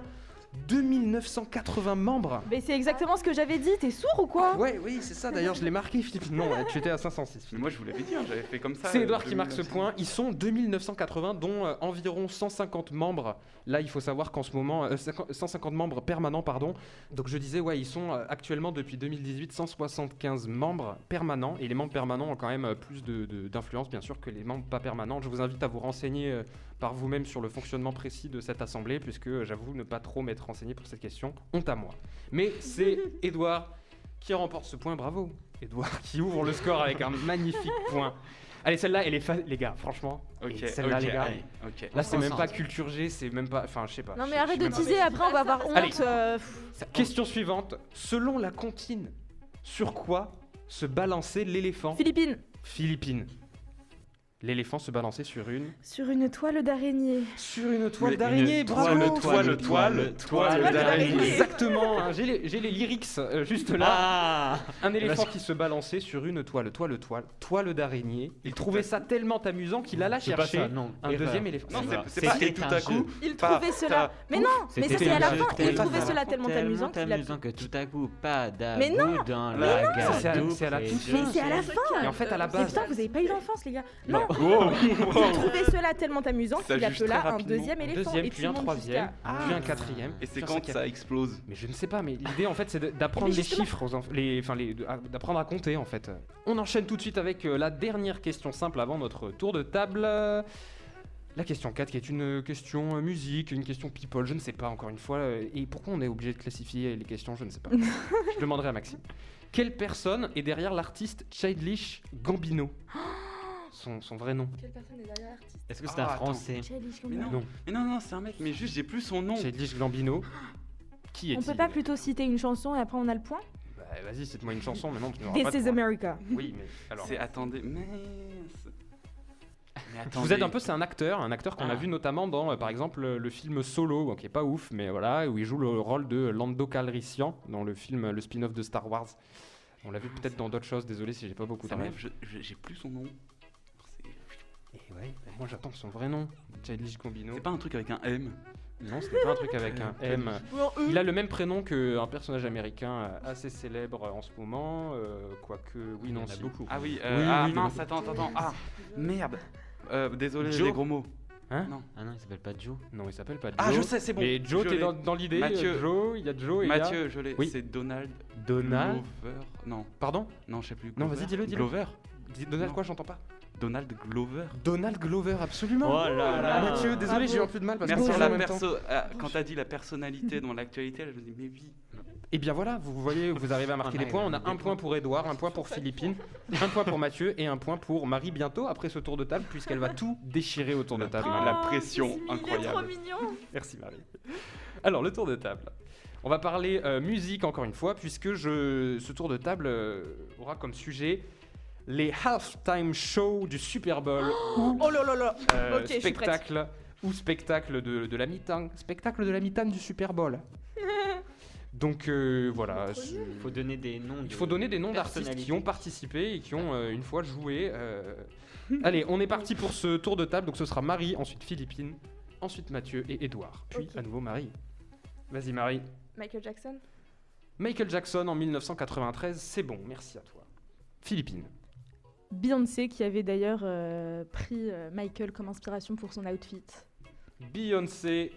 Speaker 3: 2980 membres.
Speaker 4: Mais c'est exactement ce que j'avais dit, t'es sourd ou quoi?
Speaker 3: Ouais, oui, c'est ça, d'ailleurs je l'ai marqué, Philippe. Non, tu étais à 506.
Speaker 5: Mais moi, je vous l'avais dit, hein, j'avais fait comme ça.
Speaker 3: C'est Edouard qui marque ce
Speaker 5: 2900.
Speaker 3: point. Ils sont 2980, dont environ 150 membres. Là, il faut savoir qu'en ce moment, 150 membres permanents, pardon. Donc je disais, ouais, ils sont actuellement depuis 2018 175 membres permanents. Et les membres permanents ont quand même plus d'influence, bien sûr, que les membres pas permanents. Je vous invite à vous renseigner par vous-même sur le fonctionnement précis de cette assemblée, puisque j'avoue ne pas trop m'être renseigné pour cette question. Honte à moi. Mais c'est Edouard qui remporte ce point. Bravo, Edouard, qui ouvre le score avec un magnifique point. Allez, celle-là, elle est les gars, franchement.
Speaker 5: Ok,
Speaker 3: Celle-là,
Speaker 5: ok,
Speaker 3: les gars.
Speaker 5: allez, ok.
Speaker 3: Là, c'est
Speaker 2: On
Speaker 3: même
Speaker 2: s'en
Speaker 3: pas
Speaker 2: sort.
Speaker 3: culture G, c'est même pas. Enfin, je sais pas.
Speaker 4: Non
Speaker 3: je-
Speaker 4: mais
Speaker 3: je
Speaker 4: arrête
Speaker 3: sais
Speaker 4: de
Speaker 3: même pas.
Speaker 4: teaser, après on va avoir honte.
Speaker 3: Allez.
Speaker 4: Pff.
Speaker 3: Question suivante. Selon la comptine, sur quoi se balançait l'éléphant?
Speaker 4: Philippines,
Speaker 3: Philippine. L'éléphant se balançait sur une
Speaker 4: toile d'araignée.
Speaker 3: Sur une toile
Speaker 5: Une
Speaker 3: d'araignée, bravo.
Speaker 5: toile d'araignée.
Speaker 3: Exactement, hein, j'ai les lyrics juste là.
Speaker 2: Ah.
Speaker 3: Un éléphant qui se balançait sur une toile d'araignée. Il trouvait ça tellement amusant qu'il alla
Speaker 2: C'est pas
Speaker 3: chercher
Speaker 2: ça, non.
Speaker 3: un
Speaker 2: Erreur.
Speaker 3: deuxième éléphant.
Speaker 5: Non,
Speaker 2: Erreur.
Speaker 5: c'est pas
Speaker 2: C'était
Speaker 5: et tout
Speaker 2: un
Speaker 5: à
Speaker 2: jeu.
Speaker 5: coup.
Speaker 4: Il
Speaker 5: pas-
Speaker 4: trouvait cela. Mais non, mais ça
Speaker 2: C'était
Speaker 4: c'est à la
Speaker 2: un jeu
Speaker 4: fin. Il
Speaker 2: tellement
Speaker 4: trouvait cela tellement amusant qu'il a.
Speaker 2: amusant que tout à coup, pas d'abou
Speaker 4: Mais non.
Speaker 2: dans
Speaker 5: Mais
Speaker 2: la
Speaker 5: non,
Speaker 2: gadoue.
Speaker 3: c'est à la toute
Speaker 4: Mais c'est à la
Speaker 6: fin.
Speaker 3: Et en fait, à la
Speaker 4: Mais
Speaker 3: base,
Speaker 4: putain, vous avez pas eu l'enfance, les gars.
Speaker 3: Non.
Speaker 4: Non,
Speaker 5: Wow.
Speaker 4: il trouvait cela tellement amusant
Speaker 5: Ça
Speaker 4: qu'il
Speaker 5: juge très
Speaker 4: appela un
Speaker 5: rapidement.
Speaker 4: deuxième éléphant.
Speaker 3: deuxième,
Speaker 4: et
Speaker 3: puis
Speaker 4: tout
Speaker 3: un
Speaker 4: le monde
Speaker 3: troisième,
Speaker 4: jusqu'à-
Speaker 3: puis un quatrième.
Speaker 5: Et c'est
Speaker 3: puis un
Speaker 5: quand
Speaker 3: cinquième.
Speaker 5: ça explose?
Speaker 3: Mais je ne sais pas, mais l'idée en fait c'est d'apprendre
Speaker 4: Mais
Speaker 3: les
Speaker 4: justement-
Speaker 3: chiffres, d'apprendre à compter en fait. On enchaîne tout de suite avec la dernière question simple avant notre tour de table. La question 4 qui est une question musique, une question people, je ne sais pas encore une fois. Et pourquoi on est obligé de classifier les questions, je ne sais pas. Je demanderai à Maxime. Quelle personne est derrière l'artiste Childish Gambino? Son vrai nom.
Speaker 6: Quelle personne est derrière l'artiste?
Speaker 2: Est-ce que c'est
Speaker 5: Ah,
Speaker 2: un
Speaker 5: attends.
Speaker 2: français?
Speaker 5: Mais non.
Speaker 3: Non.
Speaker 5: Mais non, c'est un mec, mais juste j'ai plus son nom.
Speaker 3: Childish Gambino. Qui est-il?
Speaker 4: On peut pas plutôt citer une chanson et après on a le point?
Speaker 3: Bah, vas-y, cite-moi une chanson, mais non, tu n'auras pas
Speaker 4: This
Speaker 3: de
Speaker 4: is
Speaker 3: point.
Speaker 4: America.
Speaker 3: Oui, mais alors.
Speaker 5: C'est attendez, mince. Mais
Speaker 3: Je vous aide un peu, c'est un acteur qu'on a
Speaker 2: Ah.
Speaker 3: vu notamment dans, par exemple, le film Solo, bon, qui est pas ouf, mais voilà, où il joue le rôle de Lando Calrissian dans le film, le spin-off de Star Wars. On l'a vu peut-être dans d'autres choses, désolé si j'ai pas beaucoup de
Speaker 5: Ça
Speaker 3: rêves.
Speaker 5: m'énerve, j'ai plus son nom.
Speaker 3: Et ouais, moi j'attends son vrai nom, Childish Gambino.
Speaker 5: C'est pas un truc avec un M.
Speaker 3: Non, c'était pas un truc avec un M. Il a le même prénom qu'un personnage américain assez célèbre en ce moment, quoique, oui,
Speaker 2: Il y
Speaker 3: non,
Speaker 2: en a
Speaker 3: si.
Speaker 2: beaucoup.
Speaker 5: Ah oui,
Speaker 3: Oui,
Speaker 5: ah
Speaker 3: oui,
Speaker 5: mince,
Speaker 3: non.
Speaker 5: attends. Ah, merde. Désolé,
Speaker 2: Joe.
Speaker 5: les gros mots.
Speaker 3: Hein?
Speaker 5: Non.
Speaker 2: Ah non, il s'appelle pas Joe.
Speaker 3: Non, il s'appelle pas Joe.
Speaker 5: Ah, je sais, c'est bon.
Speaker 3: Mais Joe,
Speaker 5: Je
Speaker 3: t'es
Speaker 5: l'ai.
Speaker 3: dans l'idée.
Speaker 5: Mathieu.
Speaker 3: Joe, il y a Joe et il y a...
Speaker 5: Mathieu, je l'ai.
Speaker 3: Oui.
Speaker 5: C'est Donald
Speaker 3: Donald.
Speaker 5: Glover. Non,
Speaker 3: Pardon?
Speaker 5: non, je sais plus.
Speaker 3: Non,
Speaker 5: Glover.
Speaker 3: vas-y, dis-le.
Speaker 5: Glover.
Speaker 3: Donald
Speaker 5: Non.
Speaker 3: quoi? J'entends pas.
Speaker 5: Donald Glover.
Speaker 3: Donald Glover, absolument.
Speaker 2: Oh là là.
Speaker 3: Mathieu, désolé,
Speaker 4: Bravo.
Speaker 3: j'ai eu un peu de mal parce que
Speaker 5: Merci
Speaker 3: on
Speaker 5: pour
Speaker 3: joue en
Speaker 5: la
Speaker 3: même temps.
Speaker 5: perso. Quand t'as dit la personnalité dans l'actualité, je me dis mais oui.
Speaker 3: Et bien voilà, vous voyez, vous arrivez à marquer
Speaker 2: On
Speaker 3: les
Speaker 2: arrive
Speaker 3: points.
Speaker 2: à
Speaker 3: On a
Speaker 2: mettre
Speaker 3: un
Speaker 2: des
Speaker 3: point
Speaker 2: points.
Speaker 3: pour Edouard, un point pour Philippine, un point pour Mathieu et un point pour Marie bientôt après ce tour de table puisqu'elle va tout déchirer au tour de table.
Speaker 5: La pression
Speaker 6: Il est trop
Speaker 5: incroyable.
Speaker 6: mignon.
Speaker 3: Merci Marie. Alors le tour de table. On va parler musique encore une fois puisque ce tour de table aura comme sujet les halftime shows du Super Bowl ou
Speaker 4: Oh là là là. Ok, je suis
Speaker 3: spectacle ou spectacle de la mi-temps, spectacle de la mi-temps du Super Bowl. Donc voilà,
Speaker 2: Il faut donner des noms.
Speaker 3: il faut donner des noms d'artistes qui ont participé et qui ont une fois joué. Allez, on est parti pour ce tour de table. Donc ce sera Marie, ensuite Philippine, ensuite Mathieu et Edouard. Puis
Speaker 4: Ok.
Speaker 3: à nouveau Marie. Vas-y Marie.
Speaker 6: Michael Jackson.
Speaker 3: Michael Jackson en 1993, c'est bon, merci à toi. Philippine.
Speaker 4: Beyoncé qui avait d'ailleurs pris Michael comme inspiration pour son outfit.
Speaker 3: Beyoncé,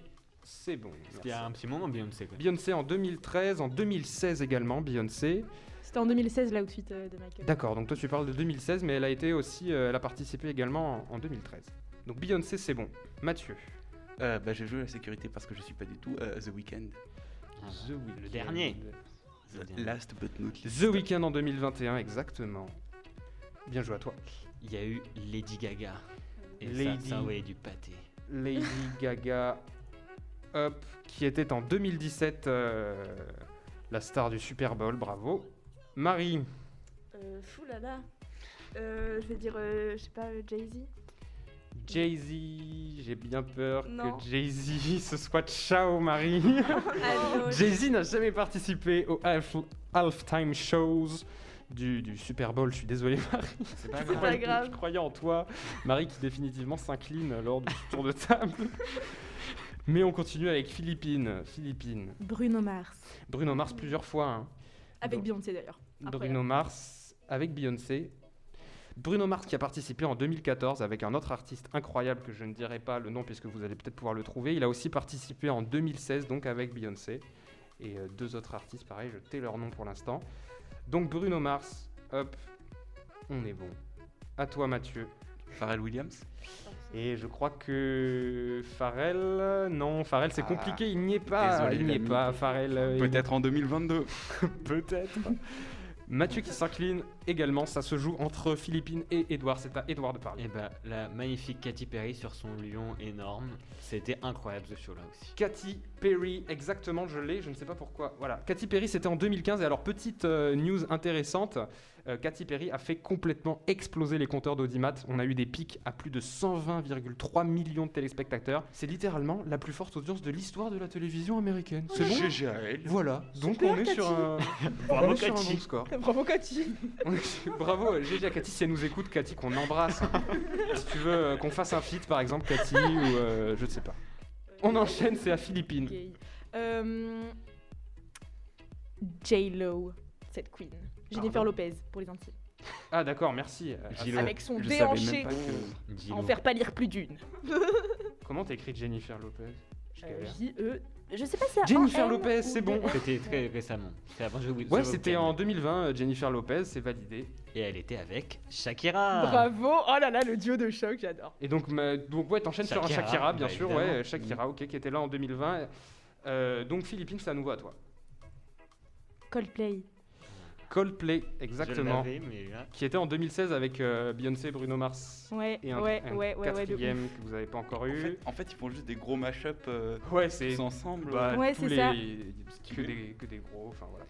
Speaker 3: c'est bon.
Speaker 2: Il y a un petit moment Beyoncé quoi.
Speaker 3: Beyoncé en 2013, en 2016 également, Beyoncé.
Speaker 4: C'était en 2016 l'outfit de Michael.
Speaker 3: D'accord, donc toi tu parles de 2016, mais elle a été aussi, elle a participé également en 2013. Donc Beyoncé, c'est bon. Mathieu.
Speaker 5: J'ai joué la sécurité parce que je suis pas du tout The Weeknd.
Speaker 2: Ah,
Speaker 3: The
Speaker 2: le
Speaker 3: Weeknd.
Speaker 2: dernier. Le dernier.
Speaker 5: Last but not least.
Speaker 3: The Weeknd en 2021, exactement. Bien joué à toi.
Speaker 2: Il y a eu Lady Gaga. Et
Speaker 3: Lady.
Speaker 2: ça envoyait du pâté.
Speaker 3: Lady Gaga, hop, qui était en 2017 la star du Super Bowl, bravo. Marie,
Speaker 6: Fou là là. Je vais dire, je sais pas, Jay-Z.
Speaker 3: Jay-Z, j'ai bien peur
Speaker 6: Non.
Speaker 3: que Jay-Z ce soit ciao Marie.
Speaker 6: Allez, oh,
Speaker 3: Jay-Z n'a jamais participé aux halftime shows du Super Bowl, je suis désolé Marie.
Speaker 2: C'est pas
Speaker 6: C'est
Speaker 2: grave.
Speaker 6: pas grave.
Speaker 3: Je croyais en toi. Marie qui définitivement s'incline lors du tour de table. Mais on continue avec Philippine. Philippine.
Speaker 4: Bruno Mars.
Speaker 3: Bruno Mars plusieurs fois. Hein.
Speaker 4: Avec
Speaker 3: Donc,
Speaker 4: Beyoncé d'ailleurs. Après,
Speaker 3: Bruno Mars avec Beyoncé. Bruno Mars qui a participé en 2014 avec un autre artiste incroyable que je ne dirai pas le nom puisque vous allez peut-être pouvoir le trouver. Il a aussi participé en 2016 donc avec Beyoncé. Et deux autres artistes pareil, je tais leur nom pour l'instant. Donc Bruno Mars, hop, on est bon. À toi Mathieu.
Speaker 5: Pharrell Williams.
Speaker 3: Et je crois que Pharrell, non, Pharrell c'est
Speaker 5: Ah,
Speaker 3: compliqué, il n'y est pas,
Speaker 5: désolé,
Speaker 3: il n'y est
Speaker 5: l'ami.
Speaker 3: pas, Pharrell.
Speaker 5: Peut-être en 2022.
Speaker 3: Peut-être. Mathieu qui s'incline également, ça se joue entre Philippine et Edouard, c'est à Edouard de parler.
Speaker 2: Et bah la magnifique Katy Perry sur son lion énorme. C'était incroyable ce show là aussi.
Speaker 3: Katy Perry, exactement, je l'ai, je ne sais pas pourquoi. Voilà, Katy Perry c'était en 2015 et alors petite news intéressante, Katy Perry a fait complètement exploser les compteurs d'audimat. On a eu des pics à plus de 120,3 millions de téléspectateurs. C'est littéralement la plus forte audience de l'histoire de la télévision américaine. C'est bon.
Speaker 5: GG à elle.
Speaker 3: Voilà, donc
Speaker 4: Super,
Speaker 3: on est sur un,
Speaker 2: Bravo,
Speaker 3: on est sur un
Speaker 2: Katy.
Speaker 3: bon score.
Speaker 4: Bravo Cathy.
Speaker 3: Bravo, GG à Cathy si elle nous écoute, Cathy qu'on embrasse. Si tu veux qu'on fasse un feat par exemple, Cathy, ou je ne sais pas. On enchaîne, c'est à Philippines.
Speaker 4: J-Lo, cette queen. Jennifer
Speaker 3: Pardon.
Speaker 4: Lopez pour les intimes.
Speaker 3: Ah d'accord, merci.
Speaker 5: Gilo.
Speaker 4: Avec son
Speaker 5: Je
Speaker 4: déhanché.
Speaker 5: savais même pas que-
Speaker 2: Gilo.
Speaker 4: En faire pas lire plus d'une.
Speaker 3: Comment t'écris Jennifer Lopez Je galère.
Speaker 4: J-E. Je sais pas si c'est
Speaker 3: Jennifer
Speaker 4: un N
Speaker 3: Lopez,
Speaker 4: ou
Speaker 3: c'est
Speaker 4: deux
Speaker 3: bon.
Speaker 4: N.
Speaker 2: C'était très récemment. C'était avant The
Speaker 3: Ouais,
Speaker 2: The
Speaker 3: c'était
Speaker 2: Weeknd.
Speaker 3: en 2020, Jennifer Lopez, c'est validé.
Speaker 2: Et elle était avec Shakira.
Speaker 4: Bravo. Oh là là, le duo de choc, j'adore.
Speaker 3: Et donc ouais, t'enchaînes sur un
Speaker 2: Shakira,
Speaker 3: Shakira, bien
Speaker 2: bah,
Speaker 3: sûr,
Speaker 2: évidemment.
Speaker 3: ouais, Shakira, ok, qui était là en 2020. Donc Philippines, c'est à nouveau à toi.
Speaker 4: Coldplay.
Speaker 3: Coldplay,
Speaker 2: Je
Speaker 3: exactement.
Speaker 2: l'avais, mais là.
Speaker 3: Qui était en 2016 avec Beyoncé, Bruno Mars.
Speaker 4: Ouais,
Speaker 3: Et un
Speaker 4: ouais,
Speaker 3: de
Speaker 4: de ouf.
Speaker 3: que vous n'avez pas encore
Speaker 5: En
Speaker 3: eu.
Speaker 5: fait, ils font juste des gros mash-up
Speaker 3: Ouais, c'est
Speaker 5: tous ensemble.
Speaker 3: bah,
Speaker 4: Ouais,
Speaker 3: tous
Speaker 4: c'est ça.
Speaker 3: que des gros, enfin voilà.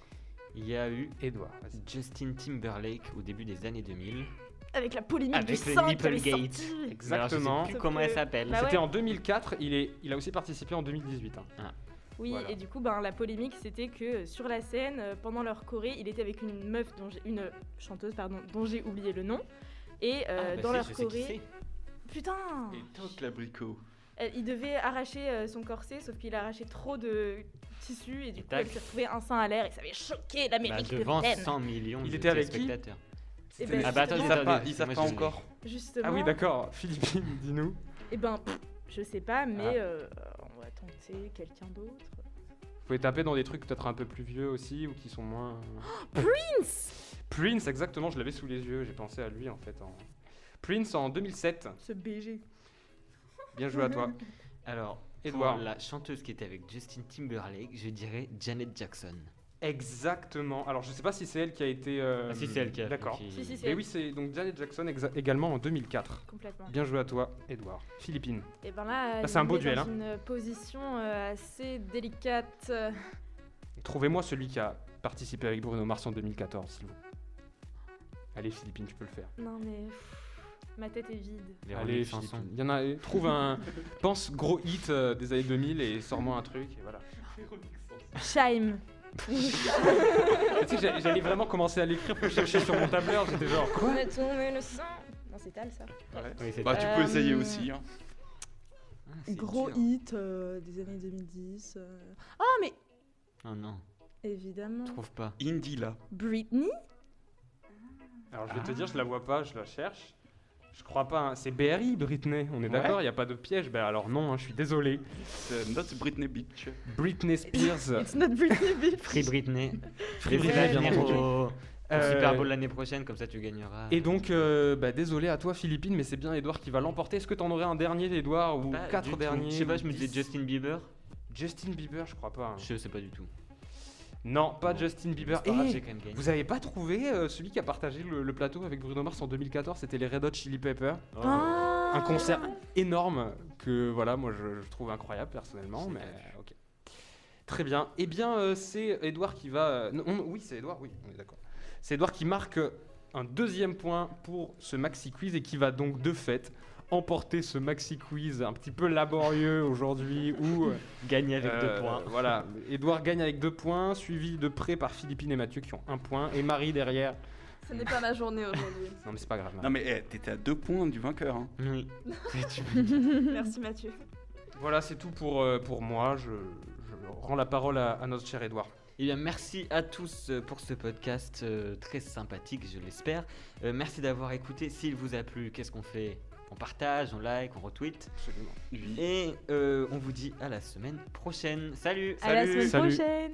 Speaker 2: Il y a eu
Speaker 3: Edouard, vas-y.
Speaker 2: Justin Timberlake au début des années 2000.
Speaker 4: Avec la polémique du
Speaker 2: Avec le
Speaker 4: sang qui avait
Speaker 2: Nipplegate.
Speaker 4: sorti.
Speaker 3: Exactement.
Speaker 2: Alors, je sais plus
Speaker 4: Sauf
Speaker 2: comment
Speaker 4: que-
Speaker 2: elle s'appelle.
Speaker 4: Bah ouais.
Speaker 3: C'était en 2004, il a aussi participé en 2018. hein.
Speaker 4: Oui,
Speaker 3: Voilà.
Speaker 4: et du coup, ben, la polémique, c'était que sur la scène, pendant leur choré, il était avec une meuf, une chanteuse, pardon, dont j'ai oublié le nom. Et
Speaker 2: Ah, bah
Speaker 4: dans
Speaker 2: si,
Speaker 4: leur
Speaker 2: je sais qui
Speaker 4: choré,
Speaker 2: c'est.
Speaker 4: putain,
Speaker 5: Et toque l'abricot.
Speaker 4: il devait arracher son corset, sauf qu'il a arraché trop de tissu et du
Speaker 2: Et
Speaker 4: coup,
Speaker 2: tac.
Speaker 4: elle s'est retrouvée un sein à l'air et ça avait choqué
Speaker 2: Bah,
Speaker 4: l'Amérique
Speaker 2: devant
Speaker 4: puritaine.
Speaker 2: 100 millions
Speaker 3: Il
Speaker 2: de
Speaker 3: était avec qui
Speaker 2: téléspectateurs.
Speaker 4: Eh ben,
Speaker 2: Ah bah attends,
Speaker 4: justement-
Speaker 5: Ils savent pas encore.
Speaker 4: Justement.
Speaker 3: Ah oui, d'accord. Philippine, dis-nous.
Speaker 4: Et ben, Je sais pas, mais on va tenter quelqu'un d'autre.
Speaker 3: Vous pouvez taper dans des trucs peut-être un peu plus vieux aussi ou qui sont moins. Prince, exactement, je l'avais sous les yeux, j'ai pensé à lui en fait. Prince en 2007.
Speaker 4: Ce BG.
Speaker 3: Bien joué à toi.
Speaker 2: Alors,
Speaker 3: Edouard.
Speaker 2: pour la chanteuse qui était avec Justin Timberlake, je dirais Janet Jackson.
Speaker 3: Exactement. Alors je sais pas si c'est elle qui a été.
Speaker 2: Ah, si, c'est elle qui a.
Speaker 3: D'accord.
Speaker 2: qui-
Speaker 4: Si, si, c'est
Speaker 3: Mais
Speaker 4: elle.
Speaker 3: oui, c'est donc Janet Jackson également en 2004.
Speaker 4: Complètement.
Speaker 3: Bien joué à toi, Edouard. Philippines.
Speaker 6: Et ben là,
Speaker 3: c'est un beau
Speaker 6: il est
Speaker 3: duel,
Speaker 6: dans
Speaker 3: hein.
Speaker 6: une position assez délicate.
Speaker 3: Trouvez-moi celui qui a participé avec Bruno Mars en 2014, s'il vous plaît. Allez, Philippines, tu peux le faire.
Speaker 6: Non mais ma tête est vide.
Speaker 2: Les
Speaker 3: Allez,
Speaker 2: Rolling chansons.
Speaker 3: Philippines. Il y en a. Trouve un. Pense gros hit des années 2000 et sors-moi un truc et voilà.
Speaker 6: Chime.
Speaker 3: Tu sais, j'allais vraiment commencer à l'écrire pour chercher sur mon tableur. J'étais genre quoi.
Speaker 6: On a tourné le sang. Non, c'est Tal ça.
Speaker 2: Oui, c'est
Speaker 5: Bah, tu peux essayer
Speaker 6: Euh,
Speaker 5: aussi. Hein.
Speaker 2: Ah, c'est
Speaker 6: Gros
Speaker 2: dur.
Speaker 6: hit des années 2010. Ah mais
Speaker 2: Oh non,
Speaker 6: évidemment.
Speaker 2: je trouve pas.
Speaker 5: Indie là.
Speaker 6: Britney.
Speaker 3: Alors je vais te dire, je la vois pas, je la cherche. Je crois pas. Hein. C'est BRI, Britney. On est d'accord, il y a pas de piège. Ben alors non, hein, je suis désolé.
Speaker 5: C'est Not Britney Beach.
Speaker 3: Britney Spears.
Speaker 6: It's not Britney bitch.
Speaker 2: Free Britney.
Speaker 3: Free
Speaker 2: Les
Speaker 3: Britney,
Speaker 2: États
Speaker 3: bien
Speaker 2: viendront
Speaker 3: entendu.
Speaker 2: au
Speaker 3: Euh,
Speaker 2: Super Bowl l'année prochaine, comme ça tu gagneras.
Speaker 3: Et donc, désolé à toi, Philippines, mais c'est bien Edouard qui va l'emporter. Est-ce que t'en aurais un dernier, Edouard, ou
Speaker 2: Pas du
Speaker 3: 4
Speaker 2: tout.
Speaker 3: derniers
Speaker 2: Je sais pas,
Speaker 3: ou
Speaker 2: je me disais
Speaker 3: 10?
Speaker 2: Justin Bieber.
Speaker 3: Justin Bieber, je crois pas. Hein.
Speaker 2: Je sais pas du tout.
Speaker 3: Non, pas
Speaker 2: Bon.
Speaker 3: Justin Bieber.
Speaker 2: C'est pas grave,
Speaker 3: Eh,
Speaker 2: j'ai quand même gagné.
Speaker 3: vous avez pas trouvé celui qui a partagé le plateau avec Bruno Mars en 2014? C'était les Red Hot Chili Peppers.
Speaker 2: Oh.
Speaker 6: Ah.
Speaker 3: Un concert énorme que voilà, moi je trouve incroyable personnellement, mais ok. Très bien. Eh bien, c'est Edouard qui va. Oui, c'est Edouard, oui, on est d'accord. C'est Edouard qui marque un deuxième point pour ce maxi quiz et qui va donc de fait emporter ce maxi quiz un petit peu laborieux aujourd'hui où
Speaker 2: Gagné avec 2 points.
Speaker 3: voilà, Edouard gagne avec 2 points, suivi de près par Philippine et Mathieu qui ont 1 point et Marie derrière.
Speaker 6: Ce n'est pas ma journée aujourd'hui.
Speaker 3: Non mais c'est pas grave. Marie.
Speaker 5: Non mais t'étais à 2 points du vainqueur. Hein.
Speaker 2: Oui.
Speaker 6: Merci Mathieu.
Speaker 3: Voilà, c'est tout pour moi. Je rends la parole à notre cher Edouard.
Speaker 2: Eh bien, merci à tous pour ce podcast très sympathique, je l'espère. Merci d'avoir écouté. S'il vous a plu, qu'est-ce qu'on fait? On partage, on like, on retweet.
Speaker 3: Absolument.
Speaker 5: Oui.
Speaker 2: Et on vous dit à la semaine prochaine. Salut!
Speaker 6: À la
Speaker 2: Salut.
Speaker 6: semaine
Speaker 3: Salut.
Speaker 6: prochaine.